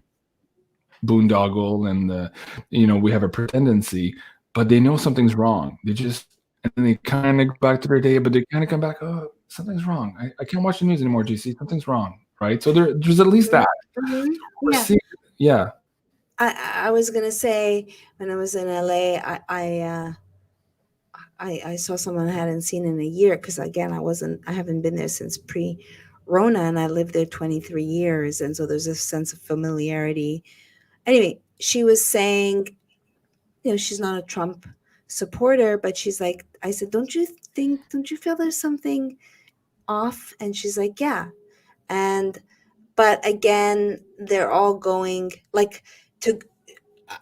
boondoggle, and we have a pretendency, but they know something's wrong. And then they kind of go back to their day, but they kind of come back, oh, something's wrong. I can't watch the news anymore, GC. Something's wrong, right? So there's at least that. Yeah. Yeah. I was gonna say, when I was in LA, I saw someone I hadn't seen in a year, because again, I haven't been there since pre-Rona, and I lived there 23 years, and so there's a sense of familiarity. Anyway, she was saying, she's not a Trump supporter, but she's like, I said, don't you feel there's something off? And she's like, yeah. But again, they're all going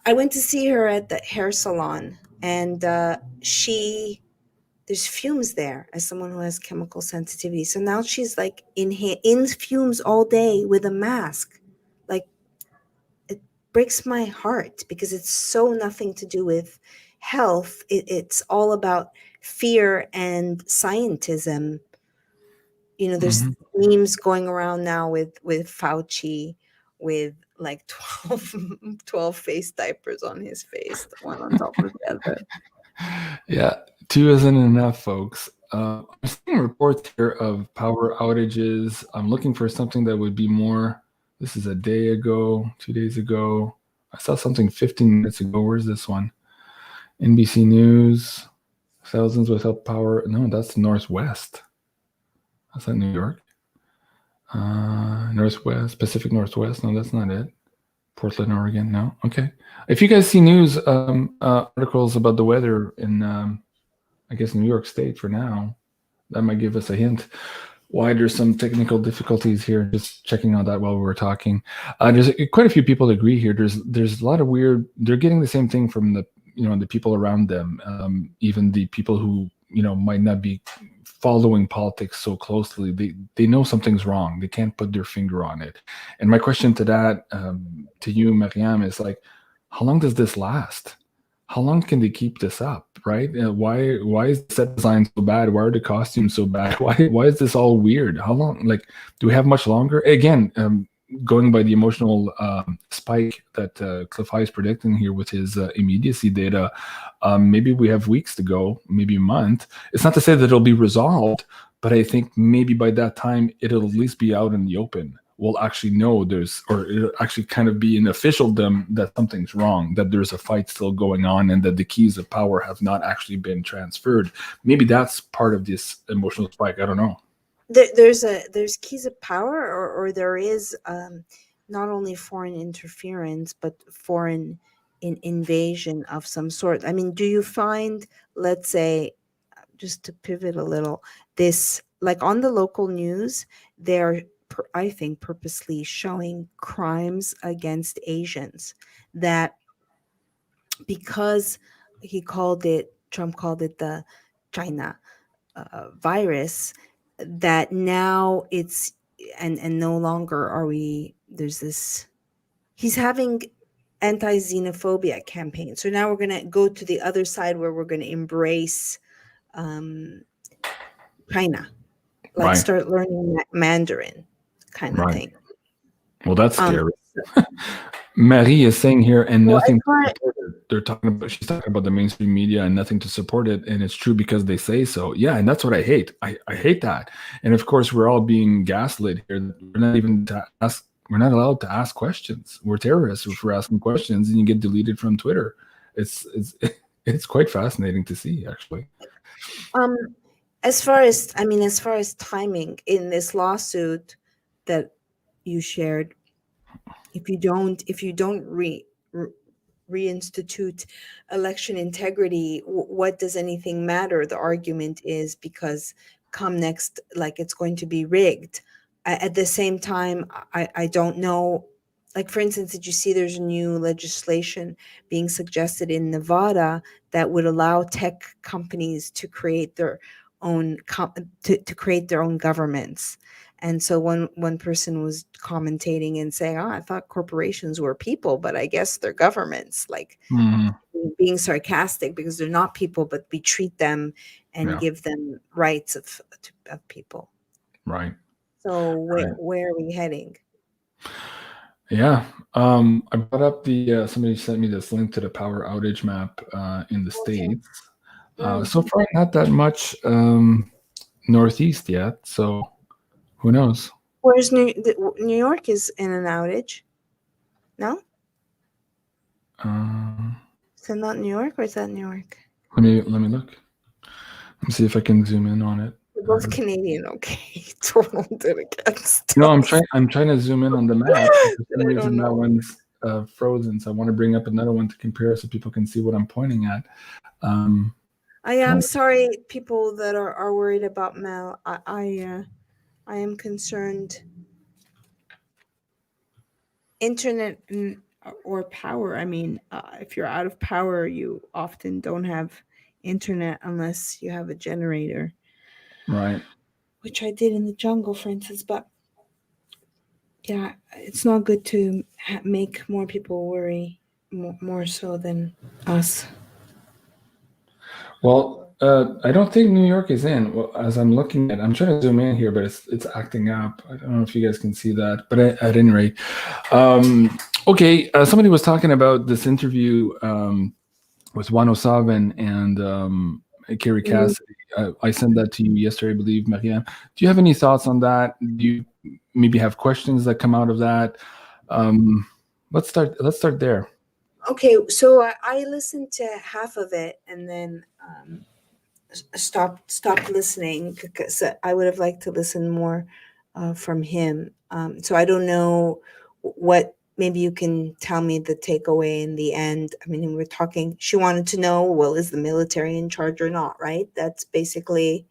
I went to see her at the hair salon, and there's fumes there, as someone who has chemical sensitivity. So now she's like in fumes all day with a mask. Like, it breaks my heart, because it's so nothing to do with health. It's all about fear and scientism. There's memes going around now with Fauci, with like 12 face diapers on his face, one on top of the other. Yeah, 2 isn't enough, folks. I'm seeing reports here of power outages. I'm looking for something that would be more. This is a day ago, 2 days ago. I saw something 15 minutes ago. Where's this one? NBC News. Thousands without power. No, that's Northwest. That's not New York. Northwest, Pacific Northwest. No, that's not it. Portland, Oregon. No. Okay. If you guys see news articles about the weather in, I guess, New York State for now, that might give us a hint why there's some technical difficulties here. Just checking on that while we were talking. There's quite a few people that agree here. There's a lot of weird. They're getting the same thing from the the people around them, even the people who might not be following politics so closely. They know something's wrong. They can't put their finger on it. And my question to that, to you, Maryam, is like, how long does this last? How long can they keep this up, right? Why is the set design so bad? Why are the costumes so bad? Why is this all weird? How long? Like, do we have much longer? Again, going by the emotional spike that Cliff High is predicting here with his immediacy data, maybe we have weeks to go, maybe a month. It's not to say that it'll be resolved, but I think maybe by that time it'll at least be out in the open. We'll actually know it'll actually kind of be an officialdom that something's wrong, that there's a fight still going on, and that the keys of power have not actually been transferred. Maybe that's part of this emotional spike. I don't know. There's keys of power, or there is not only foreign interference, but foreign invasion of some sort. I mean, do you find, let's say, just to pivot a little, this, like on the local news, they're, I think, purposely showing crimes against Asians, that because Trump called it the China virus, that now it's, and no longer are we, there's this, he's having anti-xenophobia campaign. So now we're going to go to the other side, where we're going to embrace China, like Right. Start learning Mandarin kind of thing. Well, that's scary. Marie is saying here, and nothing. They're talking about. She's talking about the mainstream media and nothing to support it, and it's true because they say so. Yeah, and that's what I hate. I hate that. And of course, we're all being gaslit here. We're not even we're not allowed to ask questions. We're terrorists if we're asking questions, and you get deleted from Twitter. It's quite fascinating to see, actually. As far as timing in this lawsuit that you shared, if you don't reinstitute election integrity, what does anything matter? The argument is because come next, like, it's going to be rigged. At the same time, I don't know like, for instance, did you see there's new legislation being suggested in Nevada that would allow tech companies to create their own to create their own governments? And so one person was commentating and saying, "Oh, I thought corporations were people, but I guess they're governments." Like, being sarcastic because they're not people, but we treat them and Yeah. give them rights of people. Right. So Right. where are we heading? Yeah. I brought up the somebody sent me this link to the power outage map in the States. So far, not that much northeast yet. So who knows? Where's New York is in an outage? No? Is it not New York, or is that New York? Let me look. Let me see if I can zoom in on it. We're both Canadian, okay? Toronto did against No, us. I'm trying to zoom in on the map. For some I reason, don't that know. one's frozen. So I want to bring up another one to compare so people can see what I'm pointing at. I am sorry, people that are worried about MEL. I am concerned. Internet or power. I mean, if you're out of power, you often don't have internet unless you have a generator. Right. Which I did in the jungle, for instance. But yeah, it's not good to make more people worry more so than us. Well, I don't think New York is in. Well, as I'm looking at, I'm trying to zoom in here, but it's acting up. I don't know if you guys can see that, but at any rate, okay. Somebody was talking about this interview with Juan O'Sullivan and Carrie Cassidy. I sent that to you yesterday, I believe, Mariam. Do you have any thoughts on that? Do you maybe have questions that come out of that? Let's start there. Okay, so I listened to half of it and then stopped listening because I would have liked to listen more from him. So I don't know what. Maybe you can tell me the takeaway in the end. I mean, we're talking. She wanted to know, well, is the military in charge or not? Right. That's basically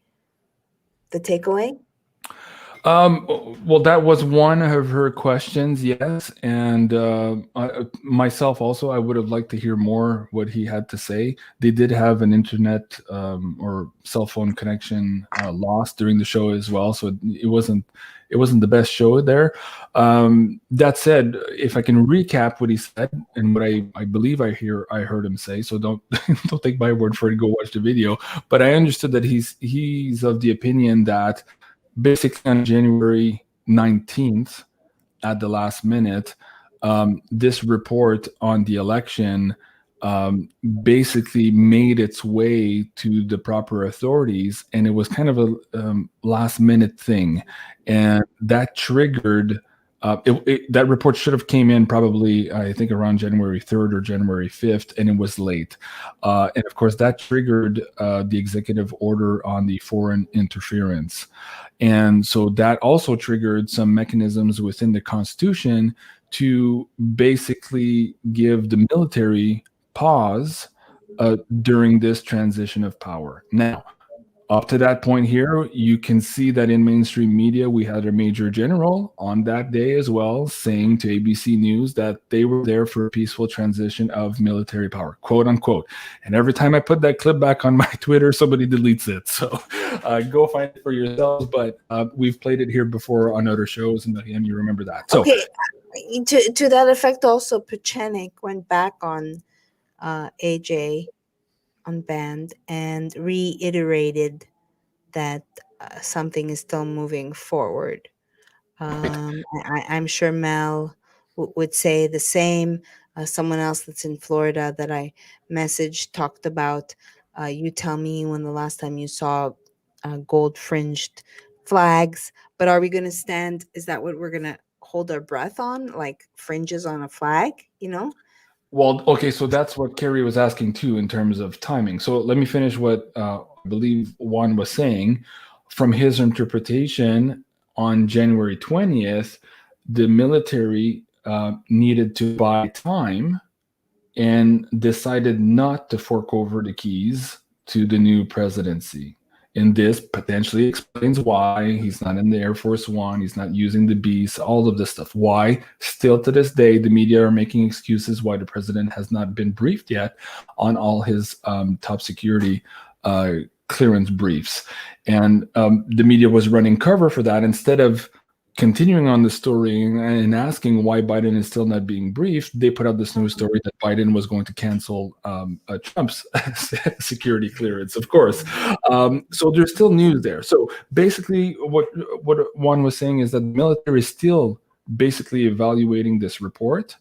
the takeaway. Well, that was one of her questions, yes. And myself also, I would have liked to hear more what he had to say. They did have an internet or cell phone connection lost during the show as well, so it wasn't the best show there. That said, if I can recap what he said and what I believe I heard him say, so don't don't take my word for it. Go watch the video. But I understood that he's of the opinion that basically on January 19th, at the last minute, this report on the election basically made its way to the proper authorities, and it was kind of a last minute thing, and that triggered that report should have came in probably, I think, around January 3rd or January 5th, and it was late. And of course, that triggered the executive order on the foreign interference. And so that also triggered some mechanisms within the Constitution to basically give the military pause during this transition of power. Now, up to that point here, you can see that in mainstream media, we had a major general on that day as well saying to ABC News that they were there for a peaceful transition of military power, quote unquote. And every time I put that clip back on my Twitter, somebody deletes it. So go find it for yourselves. But we've played it here before on other shows, and you remember that. So, okay, to that effect, also Pechenik went back on AJ on band and reiterated that something is still moving forward. I'm sure Mel would say the same. Someone else that's in Florida that I messaged talked about, you tell me when the last time you saw gold fringed flags, but are we going to stand? Is that what we're going to hold our breath on? Like fringes on a flag, you know? well, okay, so that's what Kerry was asking too in terms of timing. So let me finish what I believe Juan was saying. From his interpretation, on January 20th, the military needed to buy time and decided not to fork over the keys to the new presidency. And this potentially explains why he's not in the Air Force One, he's not using the Beast, all of this stuff. Why, still to this day, the media are making excuses why the president has not been briefed yet on all his top security clearance briefs. And the media was running cover for that instead of continuing on the story and asking why Biden is still not being briefed. They put out this news story that Biden was going to cancel Trump's security clearance, of course. So there's still news there. So basically what Juan was saying is that the military is still basically evaluating this report.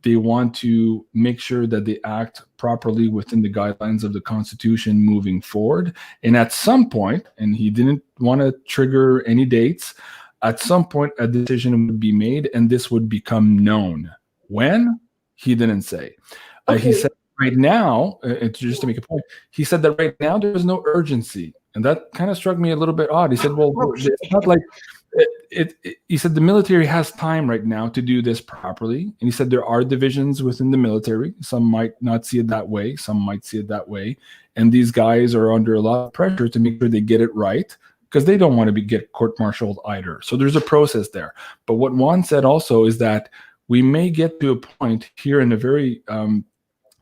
They want to make sure that they act properly within the guidelines of the Constitution moving forward. And at some point, and he didn't want to trigger any dates, at some point, a decision would be made, and this would become known. When? He didn't say. He said right now, just to make a point, he said that right now there is no urgency. And that kind of struck me a little bit odd. He said, well, it's not like he said the military has time right now to do this properly. And he said there are divisions within the military. Some might not see it that way. Some might see it that way. And these guys are under a lot of pressure to make sure they get it right, because they don't want to get court-martialed either. So there's a process there. But what Juan said also is that we may get to a point here in the very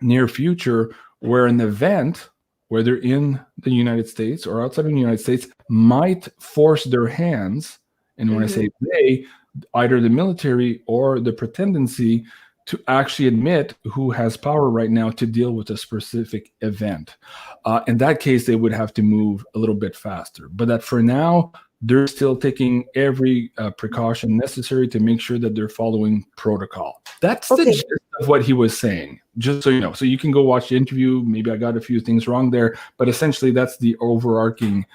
near future where an event, whether in the United States or outside of the United States, might force their hands, and when I say they, either the military or the pretendency, to actually admit who has power right now to deal with a specific event. In that case, they would have to move a little bit faster. But that for now, they're still taking every precaution necessary to make sure that they're following protocol. That's the gist of what he was saying, just so you know. So you can go watch the interview. Maybe I got a few things wrong there, but essentially that's the overarching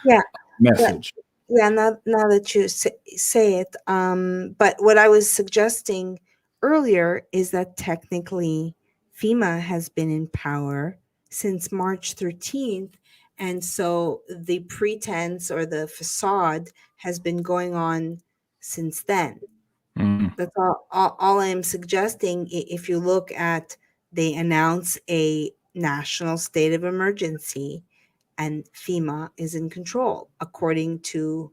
message. Yeah, now that you say it. But what I was suggesting earlier is that technically FEMA has been in power since March 13th. And so the pretense or the facade has been going on since then. That's all I am suggesting. If you look at, they announce a national state of emergency and FEMA is in control, according to,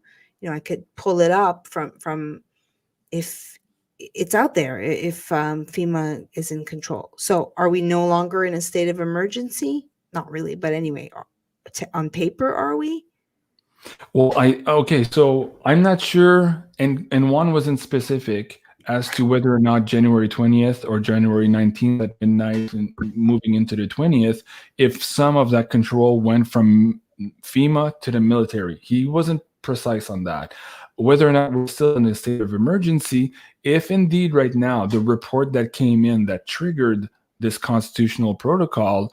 I could pull it up from if it's out there, if FEMA is in control. So are we no longer in a state of emergency? Not really, but anyway, on paper, are we? Well, so I'm not sure, and one wasn't specific as to whether or not January 20th or January 19th at midnight and moving into the 20th, if some of that control went from FEMA to the military. He wasn't precise on that. Whether or not we're still in a state of emergency, if indeed right now the report that came in that triggered this constitutional protocol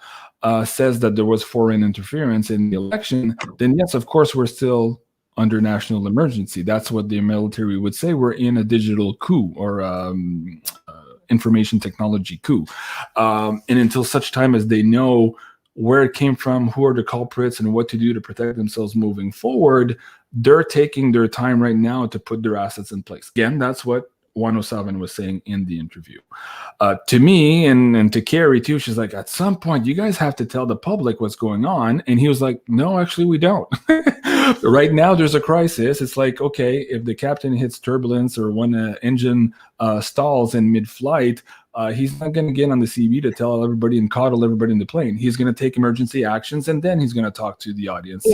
says that there was foreign interference in the election, then yes, of course, we're still under national emergency. That's what the military would say. We're in a digital coup or information technology coup. And until such time as they know where it came from, who are the culprits, and what to do to protect themselves moving forward, they're taking their time right now to put their assets in place. Again, that's what 107 was saying in the interview. To me and to Carrie too, she's like, at some point, you guys have to tell the public what's going on. And he was like, no, actually, we don't. Right now, there's a crisis. It's like, okay, if the captain hits turbulence or when an engine stalls in mid-flight, he's not going to get on the CB to tell everybody and coddle everybody in the plane. He's going to take emergency actions, and then he's going to talk to the audience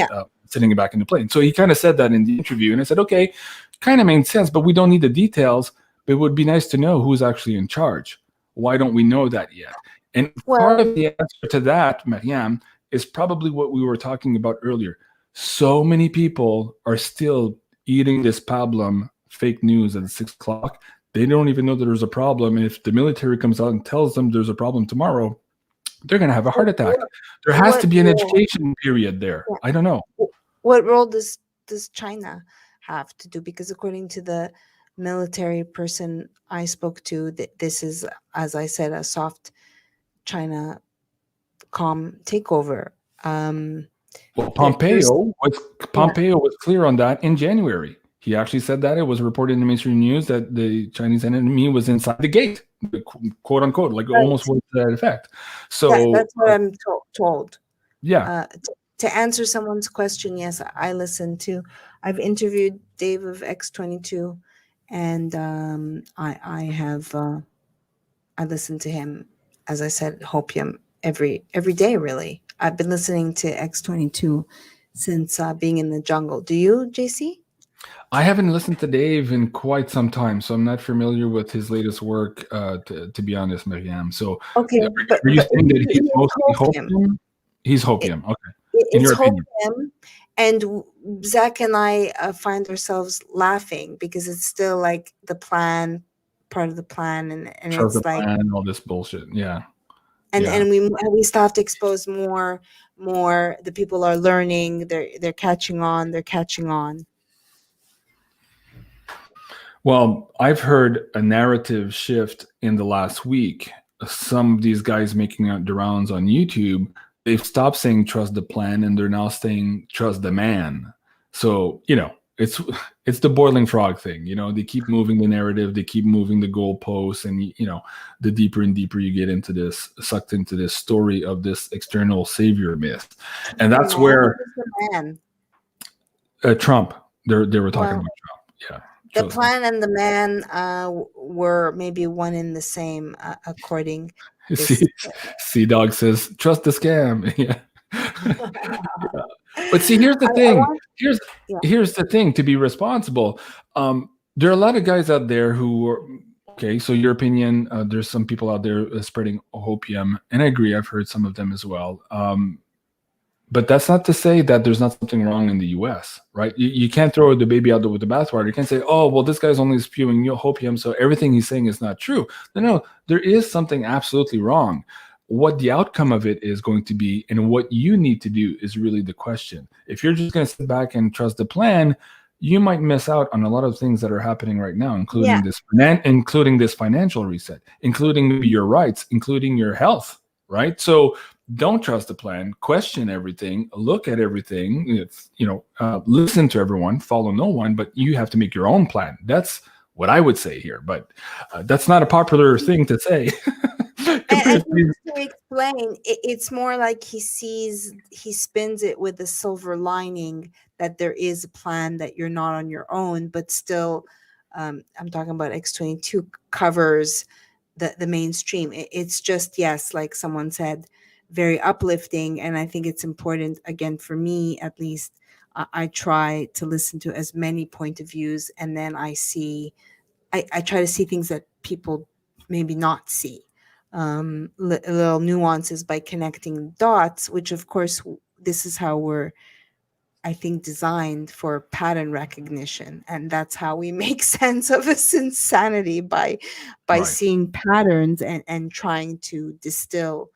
sitting back in the plane. So he kind of said that in the interview. And I said, okay, kind of made sense, but we don't need the details. But it would be nice to know who's actually in charge. Why don't we know that yet? And part of the answer to that, Maryam, is probably what we were talking about earlier. So many people are still eating this pablum fake news at 6 o'clock. They don't even know that there's a problem. And if the military comes out and tells them there's a problem tomorrow, they're going to have a heart attack. There has to be an education period there. I don't know. What role does China have to do? Because according to the military person I spoke to, this is, as I said, a soft China calm takeover. Well, Pompeo was clear on that in January. He actually said that. It was reported in the mainstream news that the Chinese enemy was inside the gate, quote unquote, like almost with that effect. So that's what I'm told. Yeah. to answer someone's question, yes, I listen to. I've interviewed Dave of X22, and I have I listen to him, as I said, Hopium every day. Really, I've been listening to X22 since being in the jungle. Do you, JC? I haven't listened to Dave in quite some time, so I'm not familiar with his latest work, to be honest, Maryam. So Okay, are you saying that he's it's mostly Hopium. hopium? He's hopium, okay. In It's your opinion. Hopium, and Zach and I find ourselves laughing because it's still like the plan, part of the plan, and Trust the it's like, plan and all this bullshit. Yeah. and Yeah. we still have to expose more. The people are learning. They're catching on. They're catching on. Well, I've heard a narrative shift in the last week. Some of these guys making out the rounds on YouTube, they've stopped saying trust the plan and they're now saying trust the man. So, it's the boiling frog thing. They keep moving the narrative, they keep moving the goalposts, and the deeper and deeper you get into this, sucked into this story of this external savior myth. And that's where Trump, they were talking about Trump. Yeah. The plan and the man were maybe one in the same, according. Sea Dog says, trust the scam. Yeah. Yeah. But see, here's the thing. Here's the thing. To be responsible, there are a lot of guys out there who are okay. So your opinion, there's some people out there spreading hopium, and I agree. I've heard some of them as well. But that's not to say that there's not something wrong in the U.S., right? You can't throw the baby out with the bathwater. You can't say, oh, well, this guy's only spewing hopium, so everything he's saying is not true. No, there is something absolutely wrong. What the outcome of it is going to be and what you need to do is really the question. If you're just going to sit back and trust the plan, you might miss out on a lot of things that are happening right now, including this financial reset, including your rights, including your health, right? So don't trust the plan, question everything, look at everything, listen to everyone, follow no one, but you have to make your own plan. That's what I would say here, but that's not a popular thing to say. And to explain, it's more like he spins it with the silver lining that there is a plan, that you're not on your own, but still, I'm talking about X22 covers the mainstream. It's just, yes, like someone said, very uplifting. And I think it's important, again, for me, at least, I try to listen to as many point of views. And then I try to see things that people maybe not see, little nuances by connecting dots, which of course, this is how we're, I think, designed for pattern recognition. And that's how we make sense of this insanity, by seeing patterns and trying to distill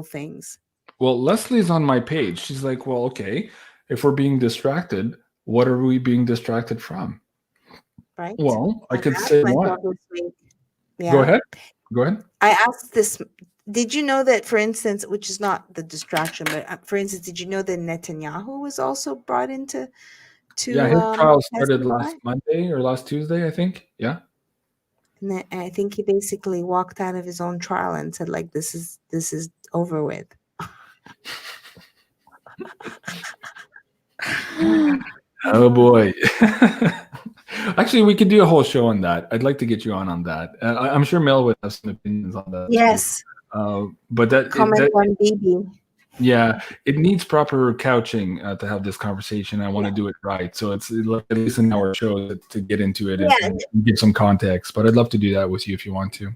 things. Well, Leslie's on my page. She's like, well, okay, if we're being distracted, what are we being distracted from? Right. Well, I could say what? Yeah. Go ahead. I asked this. Did you know that, for instance, which is not the distraction, but for instance, did you know that Netanyahu was also brought into his trial started last Monday or last Tuesday, I think. Yeah. And I think he basically walked out of his own trial and said, like, this is over with. Oh boy. Actually, we could do a whole show on that. I'd like to get you on that. I'm sure Mel would have some opinions on that. Yes. But comment on Bibi. Yeah, it needs proper couching to have this conversation. I want to do it right, so it's at least an hour show to get into it and give some context. But I'd love to do that with you if you want to.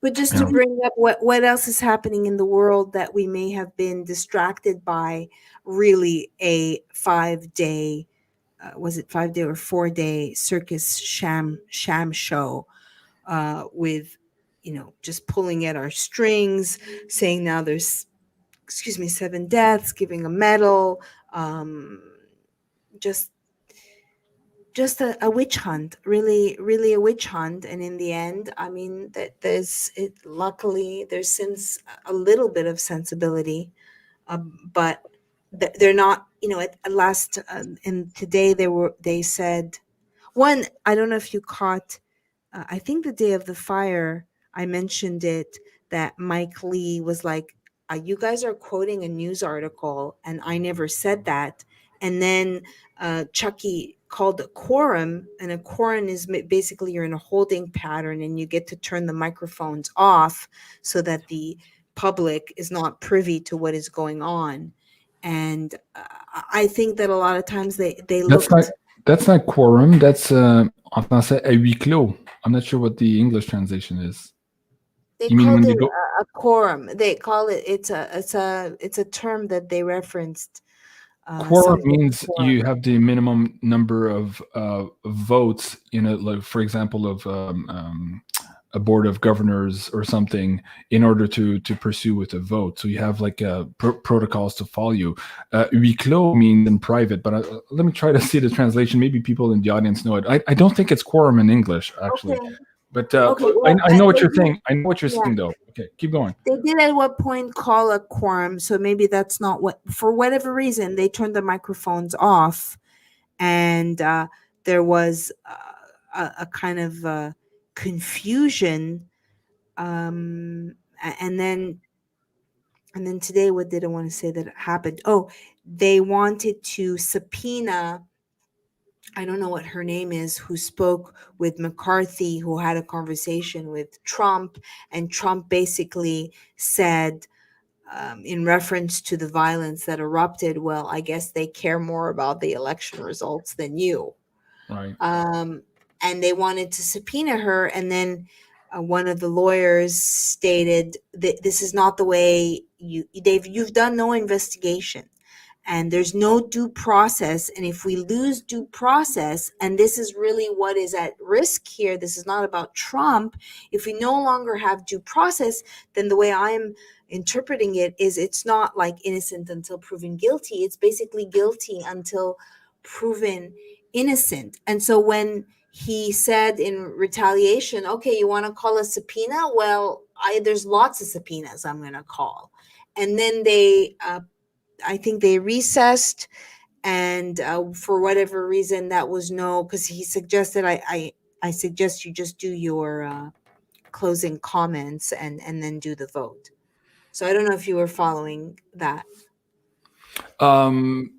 But just to bring up what else is happening in the world that we may have been distracted by, really a 5-day, was it 5-day or 4-day circus sham show, with, just pulling at our strings, saying now there's, 7 deaths, giving a medal, just a witch hunt, really a witch hunt. And in the end, I mean, that luckily there's since a little bit of sensibility, but they're not, at last, and today they said, one, I don't know if you caught, I think the day of the fire, I mentioned it, that Mike Lee was like, you guys are quoting a news article, and I never said that. And then Chucky called a quorum, and a quorum is basically you're in a holding pattern, and you get to turn the microphones off so that the public is not privy to what is going on. And I think that a lot of times they That's not quorum. That's en français à huis clos. I'm not sure what the English translation is. They called it a quorum. They call it it's a term that they referenced. Quorum means you have the minimum number of votes in a, like, for example, of a board of governors or something, in order to pursue with a vote. So you have like protocols to follow. Huis clos means in private, but let me try to see the translation. Maybe people in the audience know it. I don't think it's quorum in English, actually. Okay. But I know what you're saying. I know what you're saying, though. Okay, keep going. They did at what point call a quorum, so maybe that's not what, for whatever reason, they turned the microphones off, and there was a kind of confusion. And then today, what did I want to say that happened? Oh, they wanted to subpoena, I don't know what her name is, who spoke with McCarthy, who had a conversation with Trump, and Trump basically said, in reference to the violence that erupted, well, I guess they care more about the election results than you. Right. And they wanted to subpoena her, and then one of the lawyers stated that this is not the way you've done no investigation. And there's no due process. And if we lose due process, and this is really what is at risk here, this is not about Trump. If we no longer have due process, then the way I'm interpreting it is it's not like innocent until proven guilty. It's basically guilty until proven innocent. And so when he said in retaliation, okay, you want to call a subpoena? Well, there's lots of subpoenas I'm going to call. And then I think they recessed, and for whatever reason, that was no, because he suggested I suggest you just do your closing comments and then do the vote. So I don't know if you were following that.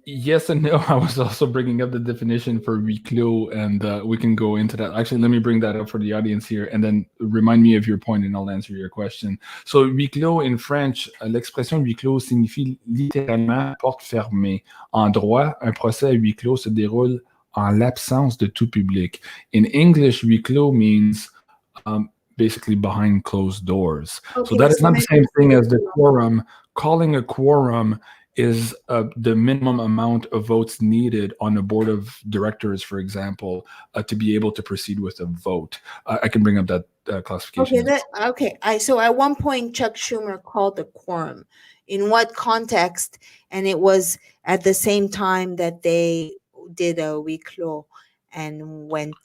Yes and no. I was also bringing up the definition for huis clos, and we can go into that. Actually, let me bring that up for the audience here, and then remind me of your point, and I'll answer your question. So, huis clos in French, l'expression huis clos signifie littéralement porte fermée. En droit, un procès à huis clos se déroule en l'absence de tout public. In English, huis clos means basically behind closed doors. Okay, so that is not the same thing as the quorum. Calling a quorum is the minimum amount of votes needed on a board of directors, for example, to be able to proceed with a vote. I can bring up that classification. Okay. So at one point, Chuck Schumer called a quorum. In what context? And it was at the same time that they did a huis clos and went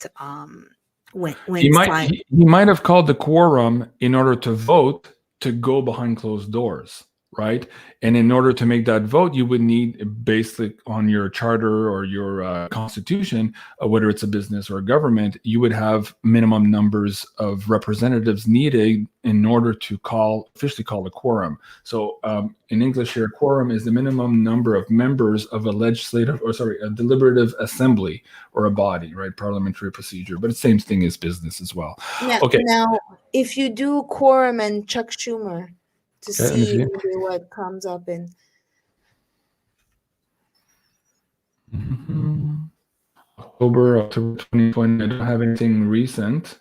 he might have called the quorum in order to vote to go behind closed doors. Right. And in order to make that vote, you would need, based on your charter or your constitution, whether it's a business or a government, you would have minimum numbers of representatives needed in order to officially call a quorum. So in English here, quorum is the minimum number of members of a deliberative assembly or a body, right? Parliamentary procedure, but it's the same thing as business as well. Yeah. Okay. Now, if you do quorum and Chuck Schumer, to see what comes up in. October 2020. I don't have anything recent.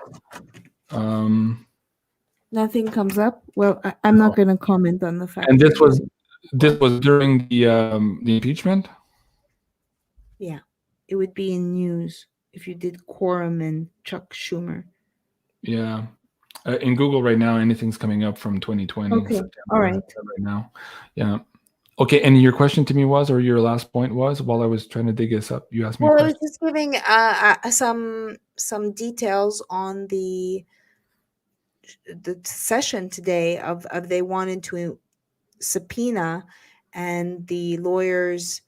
Nothing comes up. Well, I'm not going to comment on the fact. And this was during the impeachment. Yeah, it would be in news if you did quorum and Chuck Schumer. Yeah. In Google right now, anything's coming up from 2020. Okay. All right. Right now. Yeah. Okay. And your question to me was, or your last point was, while I was trying to dig this up, you asked me. Well, I was just giving some details on the session today of they wanted to subpoena, and the lawyers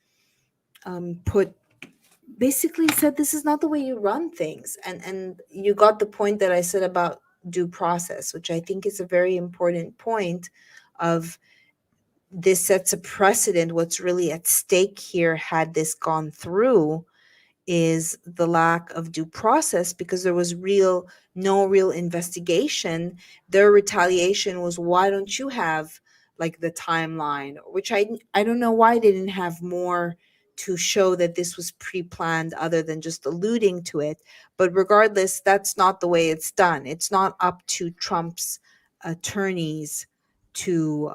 basically said this is not the way you run things, and you got the point that I said about due process, which I think is a very important point of this sets a precedent. What's really at stake here, had this gone through, is the lack of due process, because there was no real investigation. Their retaliation was, why don't you have like the timeline, which I don't know why they didn't have more to show that this was pre-planned other than just alluding to it. But regardless, that's not the way it's done. It's not up to Trump's attorneys to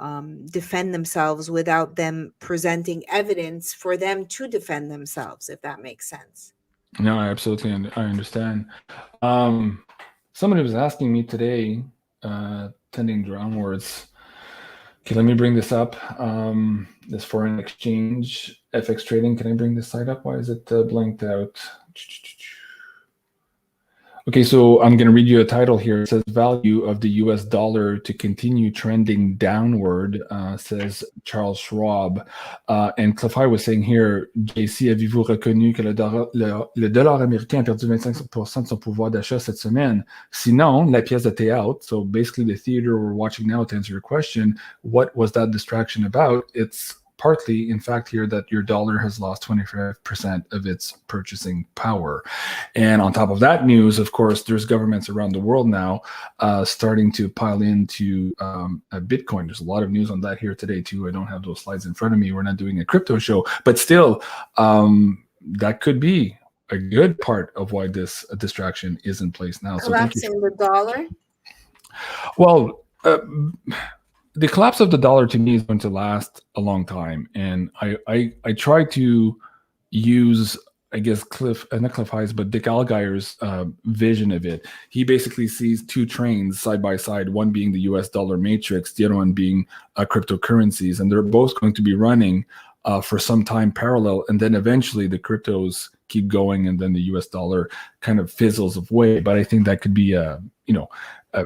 defend themselves without them presenting evidence for them to defend themselves, if that makes sense. No, I absolutely I understand. Somebody was asking me today, tending downwards. Okay, let me bring this up. This foreign exchange, FX trading. Can I bring this site up? Why is it blanked out? Okay, so I'm going to read you a title here. It says, value of the US dollar to continue trending downward, says Charles Schwab. And Clefay was saying here, JC, avez-vous reconnu que le dollar américain a perdu 25% de son pouvoir d'achat cette semaine? Sinon, la pièce de théâtre, so basically the theater we're watching now, to answer your question, what was that distraction about? It's partly, in fact, here that your dollar has lost 25% of its purchasing power. And on top of that news, of course, there's governments around the world now starting to pile into Bitcoin. There's a lot of news on that here today, too. I don't have those slides in front of me. We're not doing a crypto show. But still, that could be a good part of why this distraction is in place now. Collapsing the dollar? Well, the collapse of the dollar to me is going to last a long time. And I try to use, I guess, not Cliff High's, but Dick Allgire's vision of it. He basically sees two trains side by side, one being the US dollar matrix, the other one being cryptocurrencies. And they're both going to be running for some time parallel. And then eventually the cryptos keep going, and then the US dollar kind of fizzles away. But I think that could be a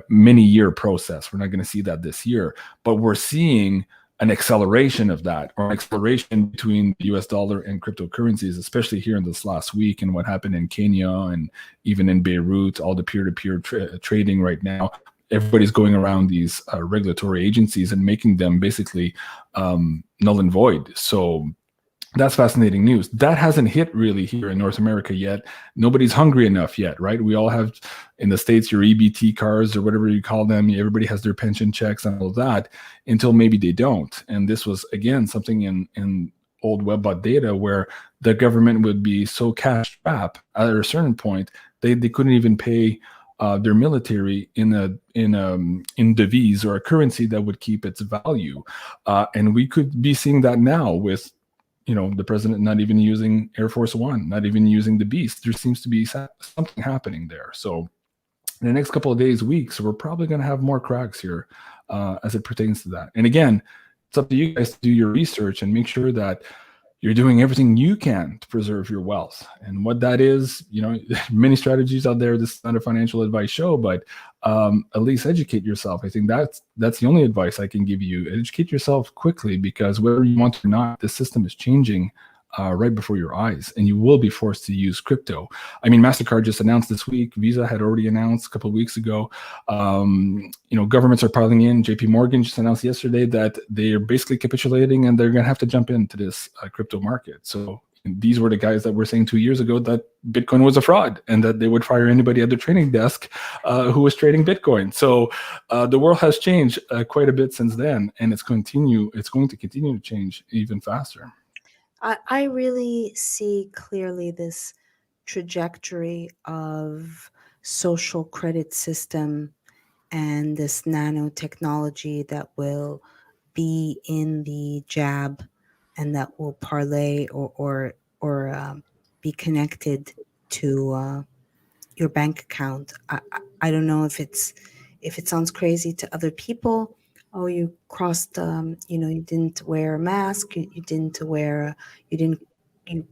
many-year process. We're not going to see that this year, but we're seeing an acceleration of that, or an acceleration between the US dollar and cryptocurrencies, especially here in this last week and what happened in Kenya and even in Beirut, all the peer-to-peer trading right now. Everybody's going around these regulatory agencies and making them basically null and void. So that's fascinating news. That hasn't hit really here in North America yet. Nobody's hungry enough yet, right? We all have, in the States, your EBT cards or whatever you call them. Everybody has their pension checks and all that, until maybe they don't. And this was, again, something in old Webbot data where the government would be so cash strapped at a certain point, they couldn't even pay their military in devise, or a currency that would keep its value. And we could be seeing that now with the president not even using Air Force One, not even using the Beast. There seems to be something happening there. So in the next couple of days, weeks, we're probably going to have more cracks here as it pertains to that. And again, it's up to you guys to do your research and make sure that you're doing everything you can to preserve your wealth. And what that is, many strategies out there. This is not a financial advice show, but at least educate yourself. I think that's the only advice I can give you. Educate yourself quickly, because whether you want to or not, the system is changing right before your eyes, and you will be forced to use crypto. I mean, MasterCard just announced this week. Visa had already announced a couple of weeks ago. Governments are piling in. JP Morgan just announced yesterday that they're basically capitulating, and they're going to have to jump into this crypto market. So these were the guys that were saying 2 years ago that Bitcoin was a fraud and that they would fire anybody at the trading desk who was trading Bitcoin. So the world has changed quite a bit since then, and it's going to continue to change even faster. I really see clearly this trajectory of social credit system and this nanotechnology that will be in the jab, and that will parlay or be connected to your bank account. I don't know if it sounds crazy to other people. Oh, you crossed, you didn't wear a mask. You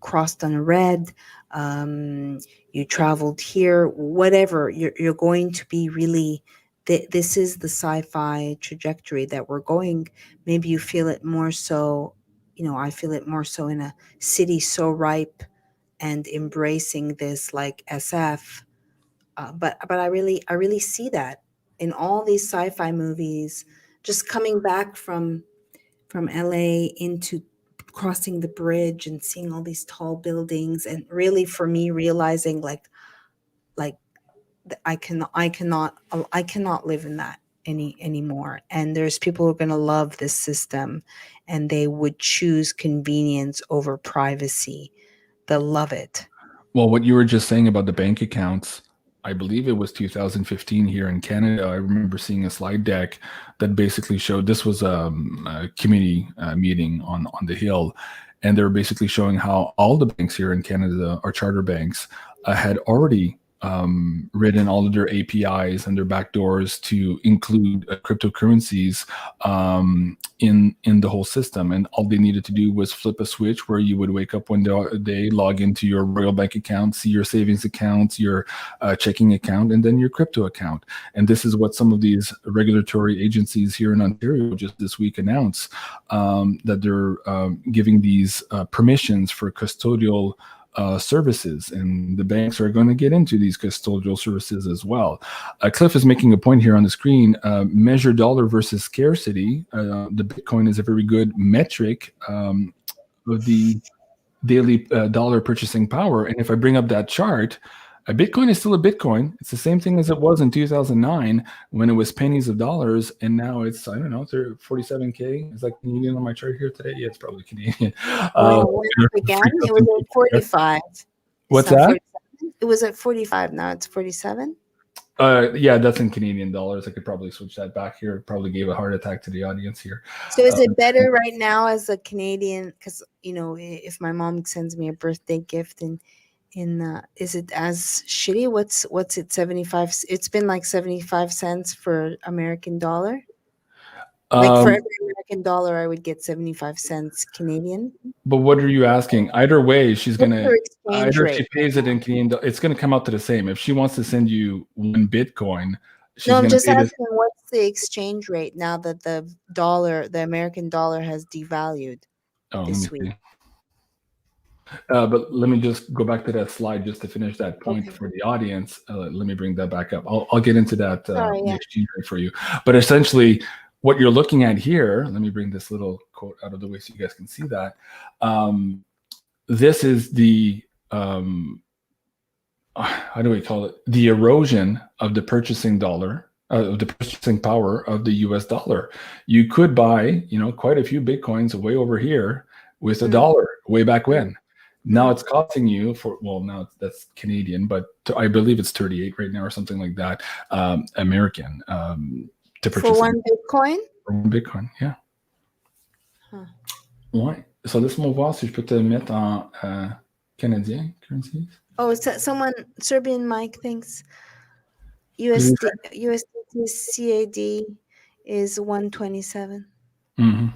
crossed on a red. You traveled here. Whatever. You're going to be really. This is the sci-fi trajectory that we're going. Maybe you feel it more so. I feel it more so in a city so ripe and embracing this like SF. But I really see that in all these sci-fi movies, just coming back from from LA into crossing the bridge and seeing all these tall buildings, and really for me realizing like I cannot live in that anymore. And there's people who are going to love this system, and they would choose convenience over privacy. They'll love it. Well, what you were just saying about the bank accounts, I believe it was 2015 here in Canada. I remember seeing a slide deck that basically showed this was a community meeting on the Hill, and they were basically showing how all the banks here in Canada, our charter banks, had already written all of their APIs and their backdoors to include cryptocurrencies in the whole system. And all they needed to do was flip a switch where you would wake up one day, log into your Royal Bank account, see your savings accounts, your checking account, and then your crypto account. And this is what some of these regulatory agencies here in Ontario just this week announced, that they're giving these permissions for custodial services, and the banks are going to get into these custodial services as well. Cliff is making a point here on the screen. Measure dollar versus scarcity. The Bitcoin is a very good metric of the daily dollar purchasing power. And if I bring up that chart, a Bitcoin is still a Bitcoin. It's the same thing as it was in 2009 when it was pennies of dollars, and now it's, I don't know, 47K. Is that Canadian on my chart here today? Yeah, it's probably Canadian. Again, it was at 45. What's that? 47. It was at 45. Now it's 47. Yeah, that's in Canadian dollars. I could probably switch that back here. It probably gave a heart attack to the audience here. So is it better right now as a Canadian? Because, you know, if my mom sends me a birthday gift and is it as shitty? What's it, 75? It's been like 75 cents for American dollar. Like for every American dollar, I would get 75 cents Canadian. But what are you asking? Either way, she's going to, either rate? She pays it in Canadian, it's going to come out to the same. If she wants to send you one Bitcoin, she's no, I'm going just to pay asking, what's the exchange rate now that the American dollar has devalued this week? But let me just go back to that slide just to finish that point for the audience. Let me bring that back up. I'll get into that the exchange rate for you. But essentially, what you're looking at here, let me bring this little quote out of the way so you guys can see that. This is the, how do we call it? The erosion of the purchasing dollar, of the purchasing power of the US dollar. You could buy, you know, quite a few Bitcoins way over here with a dollar way back when. Now it's costing you for, well, now that's Canadian, but I believe it's 38 right now or something like that, American, to purchase. For one Bitcoin? For one Bitcoin, yeah. Huh. Ouais. So laisse-moi voir si je peux te mettre en canadien currencies. Oh, it's someone, Serbian Mike thinks USD CAD is 127. Mm-hmm.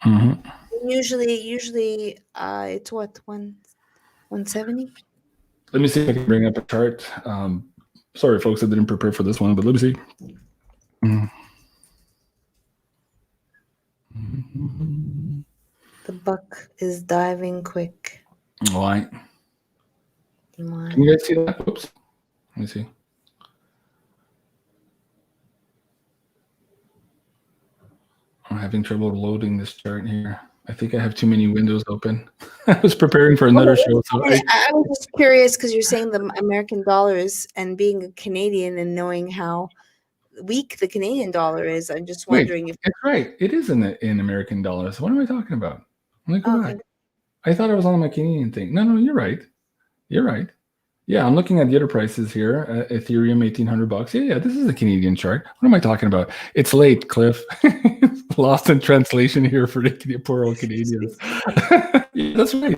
Mm-hmm. Usually it's what, 170? Let me see if I can bring up a chart. Sorry, folks, I didn't prepare for this one, but let me see. The buck is diving quick. All right. Can you guys see that? Whoops. Let me see. I'm having trouble loading this chart here. I think I have too many windows open. I was preparing for another show. So I was just curious because you're saying the American dollar is, and being a Canadian and knowing how weak the Canadian dollar is, I'm just wondering if it's right. It is in American dollars. What am I talking about? I'm like, go back. I thought I was on my Canadian thing. No, you're right. You're right. Yeah, I'm looking at the other prices here. Ethereum, $1,800. Yeah, this is a Canadian chart. What am I talking about? It's late, Cliff. Lost in translation here for the poor old Canadians. Yeah, that's right.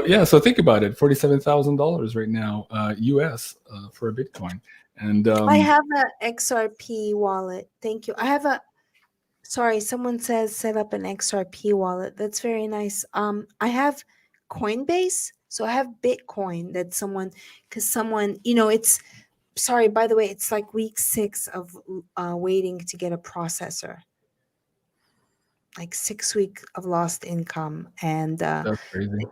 Yeah, so think about it. $47,000 right now, US, for a Bitcoin. And I have an XRP wallet. Thank you. I have sorry, someone says set up an XRP wallet. That's very nice. I have Coinbase. So I have Bitcoin that someone, you know, it's, sorry, by the way, it's like week 6 of waiting to get a processor. Like 6 weeks of lost income. And that's crazy.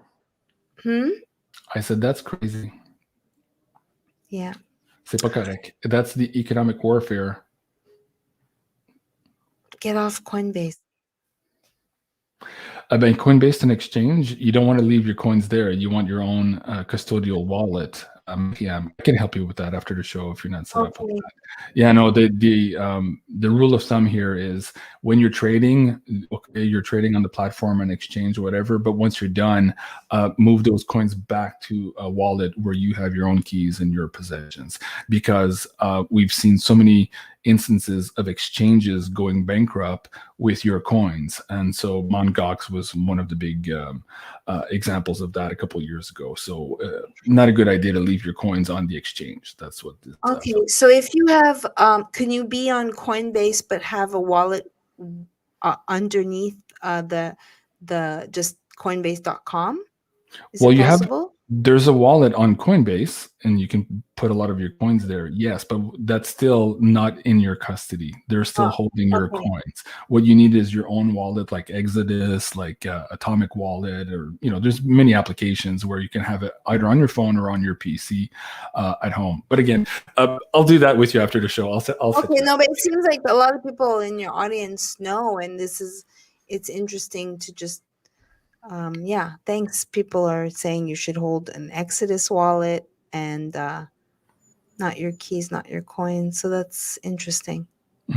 I said, that's crazy. Yeah. C'est pas correct. That's the economic warfare. Get off Coinbase. About Coinbase and exchange, you don't want to leave your coins there. You want your own custodial wallet. Yeah, I can help you with that after the show if you're not set up with Okay. that. Yeah, no, the rule of thumb here is when you're trading, okay, you're trading on the platform and exchange or whatever, but once you're done, move those coins back to a wallet where you have your own keys and your possessions, because we've seen so many instances of exchanges going bankrupt with your coins. And so Mt. Gox was one of the big examples of that a couple of years ago. So not a good idea to leave your coins on the exchange. That's what it, Okay, so if you have, can you be on Coinbase but have a wallet underneath the just Coinbase.com? Is well, it you have, possible? there's a wallet on Coinbase and you can put a lot of your coins there. Yes, but that's still not in your custody. They're still holding your Okay. coins. What you need is your own wallet, like Exodus, like Atomic Wallet, or, you know, there's many applications where you can have it either on your phone or on your PC at home. But again, I'll do that with you after the show. I'll set Okay, you no, but it seems like a lot of people in your audience know, and it's interesting to just, yeah, thanks. People are saying you should hold an Exodus wallet and not your keys, not your coins. So that's interesting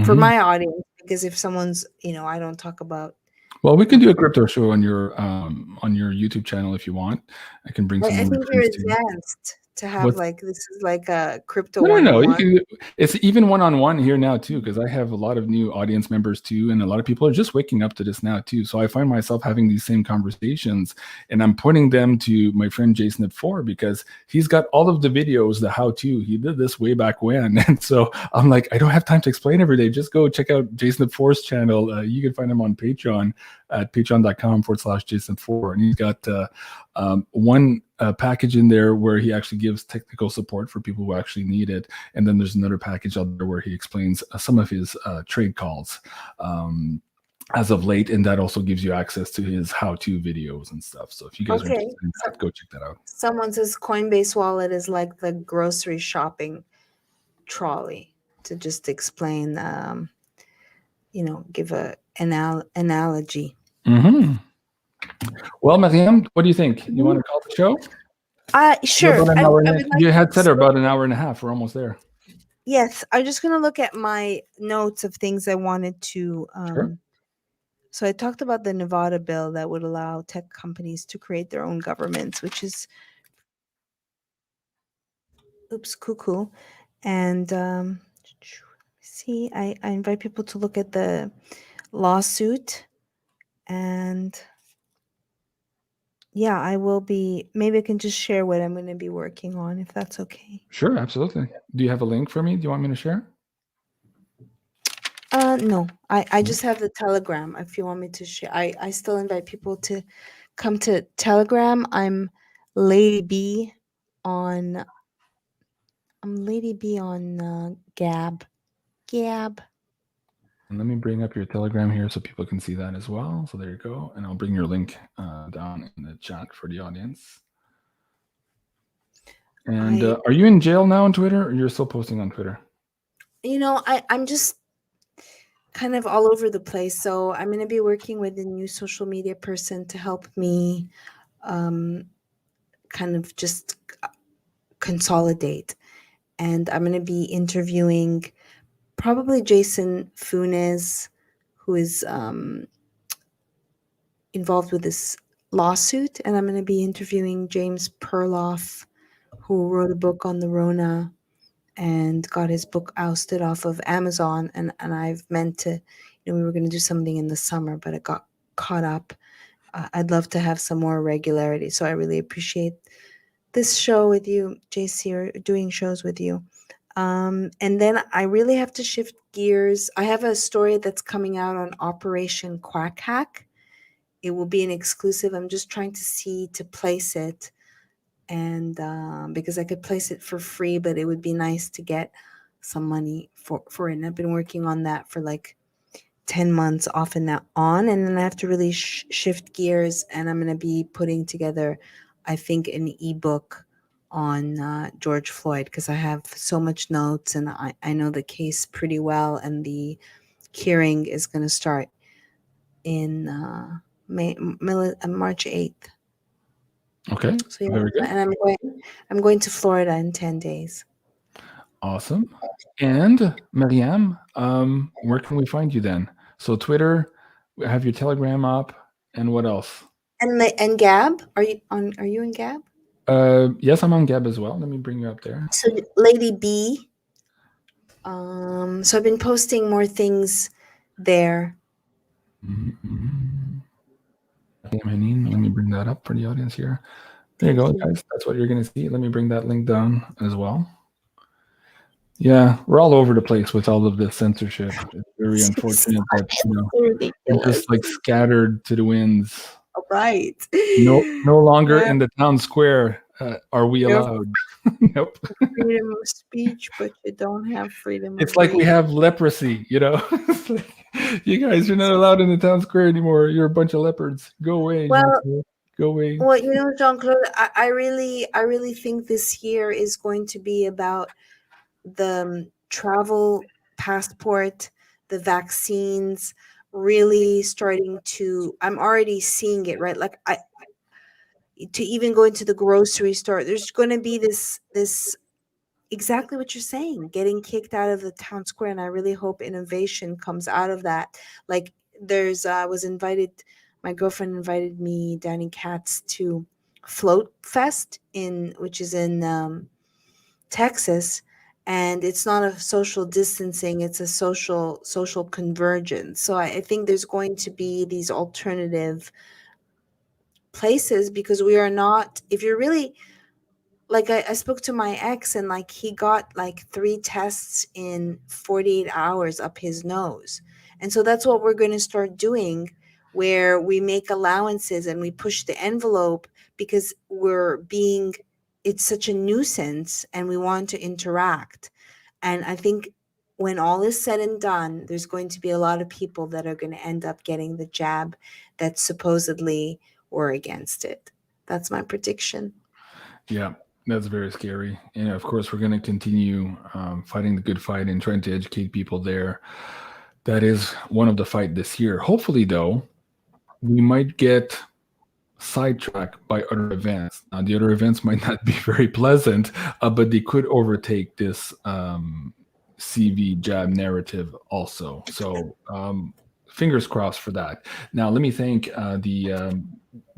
for my audience, because if someone's, I don't talk about. Well, we can do a crypto show on your YouTube channel if you want. I can bring some I more think you're friends to you. advanced to have What? like, this is like a crypto No. You 101. can. It's even one-on-one here now too, because I have a lot of new audience members too, and a lot of people are just waking up to this now too. So I find myself having these same conversations, and I'm pointing them to my friend Jason at 4 because he's got all of the videos, the how-to. He did this way back when, and so I'm like, I don't have time to explain every day. Just go check out Jason at 4's channel. You can find him on Patreon at patreon.com/Jason4, and he's got one package in there where he actually gives technical support for people who actually need it, and then there's another package out there where he explains some of his trade calls as of late, and that also gives you access to his how-to videos and stuff. So if you guys are interested in that, go check that out. Someone says Coinbase wallet is like the grocery shopping trolley, to just explain, give a analogy. Well, Maryam, what do you think? You want to call the show? Sure. You had said about an hour and a half. We're almost there. Yes, I'm just going to look at my notes of things I wanted to. Sure. So I talked about the Nevada bill that would allow tech companies to create their own governments, which is, cuckoo. And see, I invite people to look at the lawsuit, and yeah, I will be, maybe I can just share what I'm going to be working on, if that's okay. Sure, absolutely. Do you have a link for me? Do you want me to share? No, I just have the Telegram. If you want me to share, I still invite people to come to Telegram. I'm Lady B on Gab. And let me bring up your Telegram here so people can see that as well. So there you go. And I'll bring your link down in the chat for the audience. And are you in jail now on Twitter, or you're still posting on Twitter? I'm just kind of all over the place. So I'm going to be working with a new social media person to help me kind of just consolidate. And I'm going to be interviewing probably Jason Funes, who is involved with this lawsuit. And I'm going to be interviewing James Perloff, who wrote a book on the Rona and got his book ousted off of Amazon. And I've meant to, we were going to do something in the summer, but it got caught up. I'd love to have some more regularity. So I really appreciate this show with you, JC, or doing shows with you. And then I really have to shift gears. I have a story that's coming out on Operation Quack Hack. It will be an exclusive. I'm just trying to place it. And because I could place it for free, but it would be nice to get some money for it. And I've been working on that for like 10 months off and on. And then I have to really shift gears. And I'm going to be putting together, I think, an ebook on George Floyd, because I have so much notes and I know the case pretty well. And the hearing is going to start in March 8th. Okay. So yeah, Very good. and I'm going to Florida in 10 days. Awesome. And Maryam, where can we find you then? So Twitter, we have your Telegram up, and what else? And Gab, are you in Gab? Yes, I'm on Gab as well. Let me bring you up there. So Lady B. So I've been posting more things there. MARYAM HENEIN. Let me bring that up for the audience here. There you go, guys. That's what you're going to see. Let me bring that link down as well. Yeah, we're all over the place with all of this censorship. It's very unfortunate that it's just like scattered to the winds. Right. No longer in the town square are we allowed. Nope. Freedom of speech, but you don't have freedom. It's like we have leprosy, It's like, you guys are not allowed in the town square anymore. You're a bunch of leopards. Go away. Well, go away. Well, Jean-Claude, I really think this year is going to be about the travel passport, the vaccines, really starting to. I'm already seeing it, right? Like to even go into the grocery store, there's going to be this exactly what you're saying, getting kicked out of the town square, and I really hope innovation comes out of that. Like my girlfriend invited me, Danny Katz, to Float Fest which is in Texas, and it's not a social distancing, it's a social convergence. So I think there's going to be these alternative places, because we are not, if you're really like, I spoke to my ex, and like he got like 3 tests in 48 hours up his nose. And so that's what we're going to start doing, where we make allowances and we push the envelope, because it's such a nuisance and we want to interact. And I think when all is said and done, there's going to be a lot of people that are going to end up getting the jab that supposedly were against it. That's my prediction. Yeah. That's very scary. And of course, we're going to continue fighting the good fight and trying to educate people there. That is one of the fight this year. Hopefully, though, we might get sidetracked by other events. Now, the other events might not be very pleasant, but they could overtake this CV jab narrative also. So fingers crossed for that. Now, let me thank the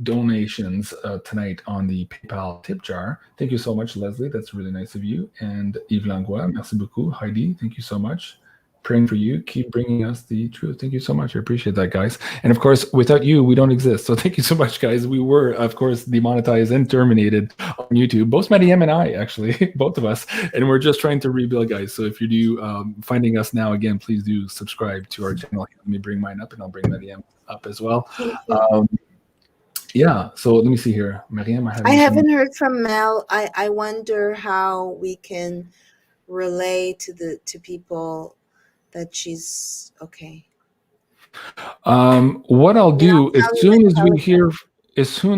donations tonight on the PayPal tip jar. Thank you so much, Leslie. That's really nice of you. And Yves Langlois, merci beaucoup. Heidi, thank you so much. Praying for you. Keep bringing us the truth. Thank you so much. I appreciate that, guys. And of course, without you, we don't exist. So thank you so much, guys. We were, of course, demonetized and terminated on YouTube. Both Maryam and I, actually, both of us. And we're just trying to rebuild, guys. So if you do finding us now, again, please do subscribe to our channel. Let me bring mine up, and I'll bring Maryam up as well. Yeah, so let me see here. Maryam, I haven't heard from Mel. I wonder how we can relay to people that she's okay. What I'll do, as soon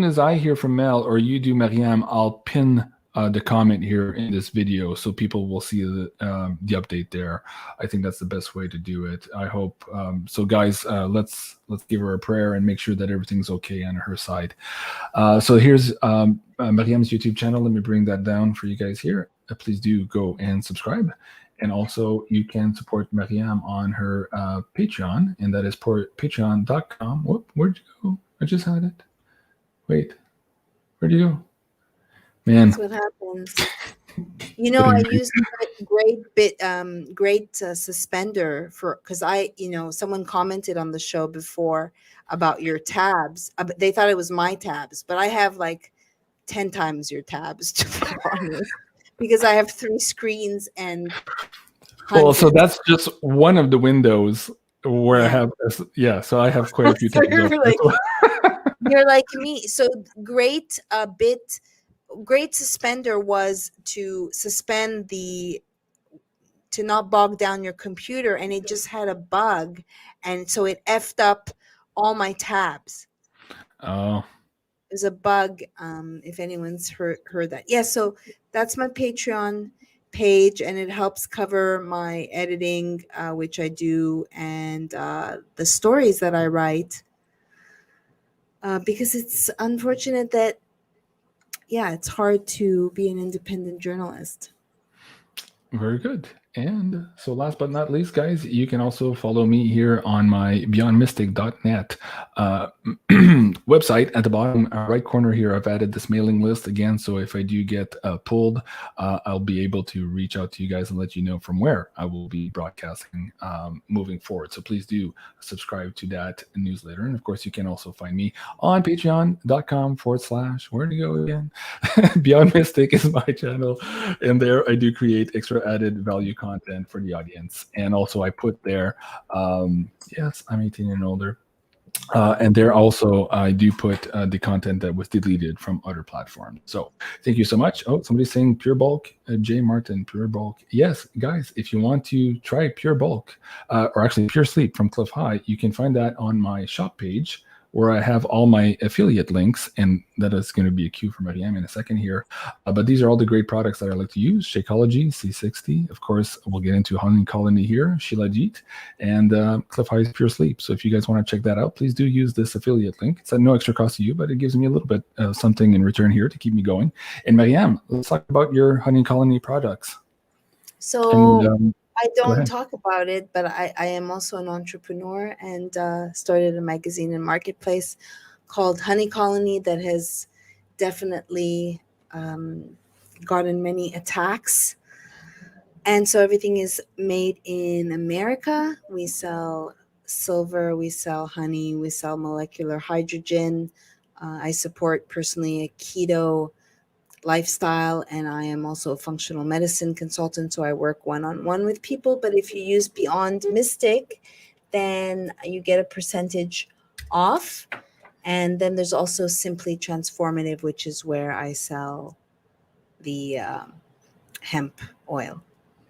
as I hear from Mel, or you do, Maryam, I'll pin the comment here in this video so people will see the update there. I think that's the best way to do it. I hope so, guys. Let's give her a prayer and make sure that everything's okay on her side. So here's Maryam's YouTube channel. Let me bring that down for you guys here. Please do go and subscribe. And also, you can support Maryam on her Patreon, and that is patreon.com. Whoop, where'd you go? I just had it. Wait, where'd you go? Man. That's what happens. I used a great suspender because someone commented on the show before about your tabs. They thought it was my tabs, but I have like 10 times your tabs, to be honest, because I have 3 screens and well, so that's just one of the windows where I have, so I have quite a few tabs. You're like me. So great suspender was to suspend to not bog down your computer, and it just had a bug, and so it effed up all my tabs. Oh. There's a bug, if anyone's heard that. Yeah, so that's my Patreon page, and it helps cover my editing, which I do, and the stories that I write. because it's unfortunate that, yeah, it's hard to be an independent journalist. Very good. And so last but not least, guys, you can also follow me here on my beyondmystic.net website. At the bottom right corner here, I've added this mailing list again. So if I do get pulled, I'll be able to reach out to you guys and let you know from where I will be broadcasting moving forward. So please do subscribe to that newsletter. And of course, you can also find me on patreon.com/ where to go again? Beyond Mystic is my channel. And there I do create extra added value content for the audience. And also I put there, yes, I'm 18 and older. And there also I do put the content that was deleted from other platforms. So thank you so much. Oh, somebody's saying Pure Bulk, Jay Martin, Pure Bulk. Yes, guys, if you want to try Pure Bulk, or actually Pure Sleep from Cliff High, you can find that on my shop page, where I have all my affiliate links, and that is going to be a cue for Maryam in a second here. But these are all the great products that I like to use. Shakeology, C60. Of course, we'll get into Honey Colony here, Shilajit, and Cliff High's Pure Sleep. So if you guys want to check that out, please do use this affiliate link. It's at no extra cost to you, but it gives me a little bit of something in return here to keep me going. And Maryam, let's talk about your Honey Colony products. So I don't talk about it, but I am also an entrepreneur and started a magazine and marketplace called Honey Colony that has definitely gotten many attacks. And so everything is made in America. We sell silver, we sell honey, we sell molecular hydrogen. I support personally a keto lifestyle, and I am also a functional medicine consultant, so I work one-on-one with people. But if you use BeyondMystic, then you get a percentage off. And then there's also Simply Transformative, which is where I sell the hemp oil.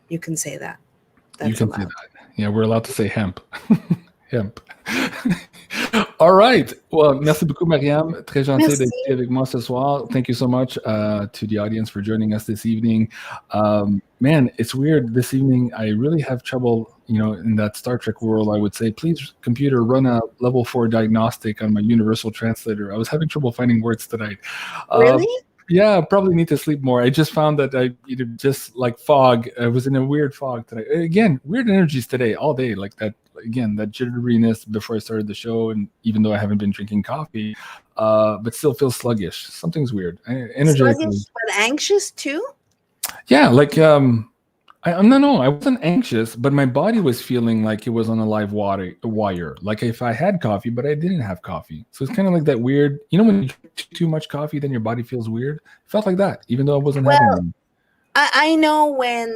You can say that. That's you can allowed. say that. Yeah, we're allowed to say hemp. Hemp. All right. Well, merci beaucoup, Maryam. Très gentil d'être ici avec moi ce soir. Thank you so much to the audience for joining us this evening. Man, it's weird. This evening, I really have trouble, in that Star Trek world. I would say, please, computer, run a level 4 diagnostic on my universal translator. I was having trouble finding words tonight. Really? Yeah, probably need to sleep more. I just found that I just like fog. I was in a weird fog today. Again, weird energies today, all day, like that. Again, that jitteriness before I started the show, and even though I haven't been drinking coffee, but still feel sluggish. Something's weird. Sluggish, but anxious too? Yeah, like no, I wasn't anxious, but my body was feeling like it was on a live wire. Like if I had coffee, but I didn't have coffee. So it's kind of like that weird, when you drink too much coffee, then your body feels weird. It felt like that, even though I wasn't having them. I know when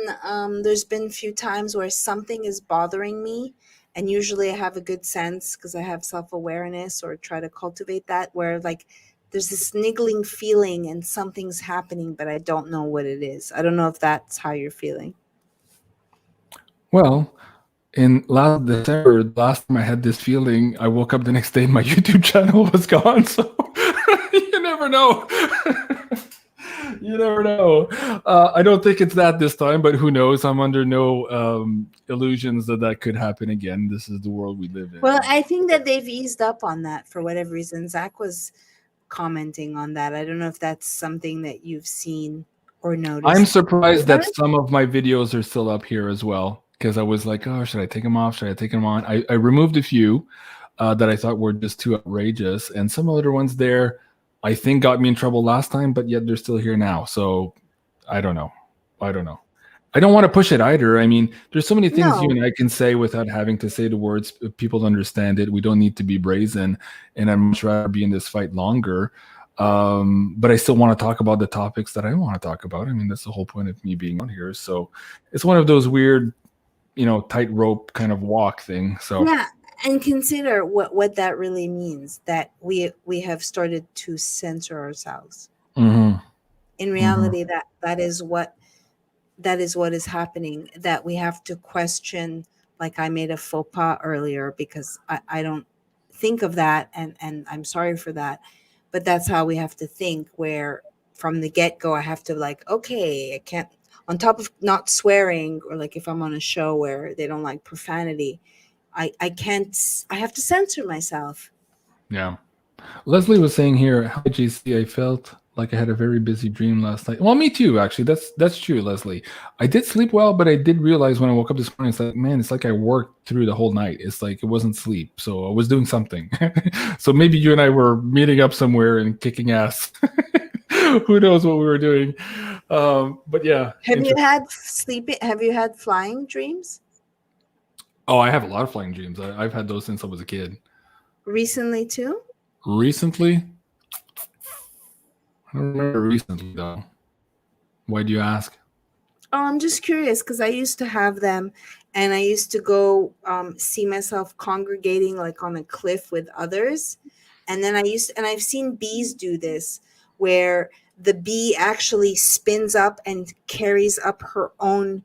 there's been a few times where something is bothering me, and usually I have a good sense because I have self-awareness or try to cultivate that, where like there's this niggling feeling and something's happening, but I don't know what it is. I don't know if that's how you're feeling. Well, in last December, last time I had this feeling, I woke up the next day and my YouTube channel was gone. So you never know. You never know. I don't think it's that this time, but who knows? I'm under no illusions that could happen again. This is the world we live in. Well, I think that they've eased up on that for whatever reason. Zach was commenting on that. I don't know if that's something that you've seen or noticed. I'm surprised that some of my videos are still up here as well, because I was like, oh, should I take them off? Should I take them on? I removed a few that I thought were just too outrageous, and some other ones there I think got me in trouble last time, but yet they're still here now. So I don't know. I don't want to push it either. I mean, there's so many things you and I can say without having to say the words. People understand it. We don't need to be brazen, and I'd much rather be in this fight longer. But I still want to talk about the topics that I want to talk about. I mean, that's the whole point of me being on here. So it's one of those weird, tightrope kind of walk thing. So yeah. And consider what that really means, that we have started to censor ourselves. Mm-hmm. In reality, that is what is happening, that we have to question. Like I made a faux pas earlier because I don't think of that, and I'm sorry for that. But that's how we have to think, where from the get-go I have to like, okay, I can't, on top of not swearing, or like if I'm on a show where they don't like profanity, I can't, I have to censor myself. Yeah. Leslie was saying here, hi JC, I felt like I had a very busy dream last night. Well, me too, actually. That's true, Leslie. I did sleep well, but I did realize when I woke up this morning, it's like, man, it's like I worked through the whole night. It's like it wasn't sleep. So I was doing something. So maybe you and I were meeting up somewhere and kicking ass. Who knows what we were doing? But yeah. Have you had flying dreams? Oh, I have a lot of flying dreams. I've had those since I was a kid. Recently too? Recently? I don't remember recently, though. Why do you ask? Oh, I'm just curious because I used to have them, and I used to go see myself congregating like on a cliff with others. And then I've seen bees do this, where the bee actually spins up and carries up her own,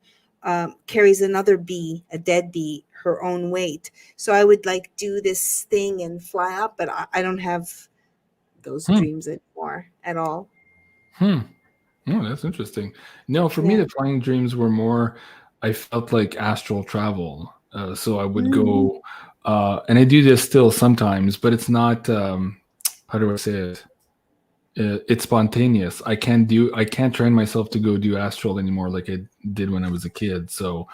carries another bee, a dead bee, her own weight. So I would like do this thing and fly up, but I don't have those dreams anymore at all. Oh, that's interesting. No, for me, the flying dreams were more, I felt like astral travel. So I would go, and I do this still sometimes, but it's not, how do I say it? It's spontaneous. I can't train myself to go do astral anymore like I did when I was a kid. So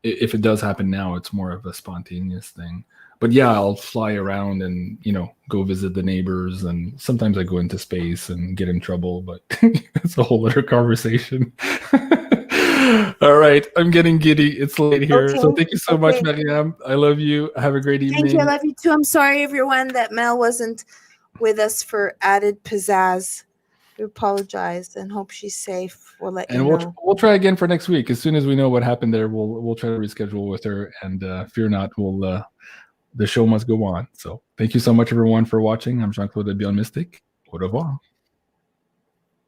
if it does happen now, it's more of a spontaneous thing. But yeah, I'll fly around and, go visit the neighbors. And sometimes I go into space and get in trouble, but it's a whole other conversation. All right. I'm getting giddy. It's late here. Okay. So thank you so much, Maryam. I love you. Have a great evening. Thank you. I love you too. I'm sorry, everyone, that Mel wasn't with us for added pizzazz. We apologize and hope she's safe. We'll let you know. We'll try again for next week. As soon as we know what happened there, we'll try to reschedule with her. And fear not, the show must go on. So thank you so much, everyone, for watching. I'm Jean-Claude BeyondMystic. Au revoir.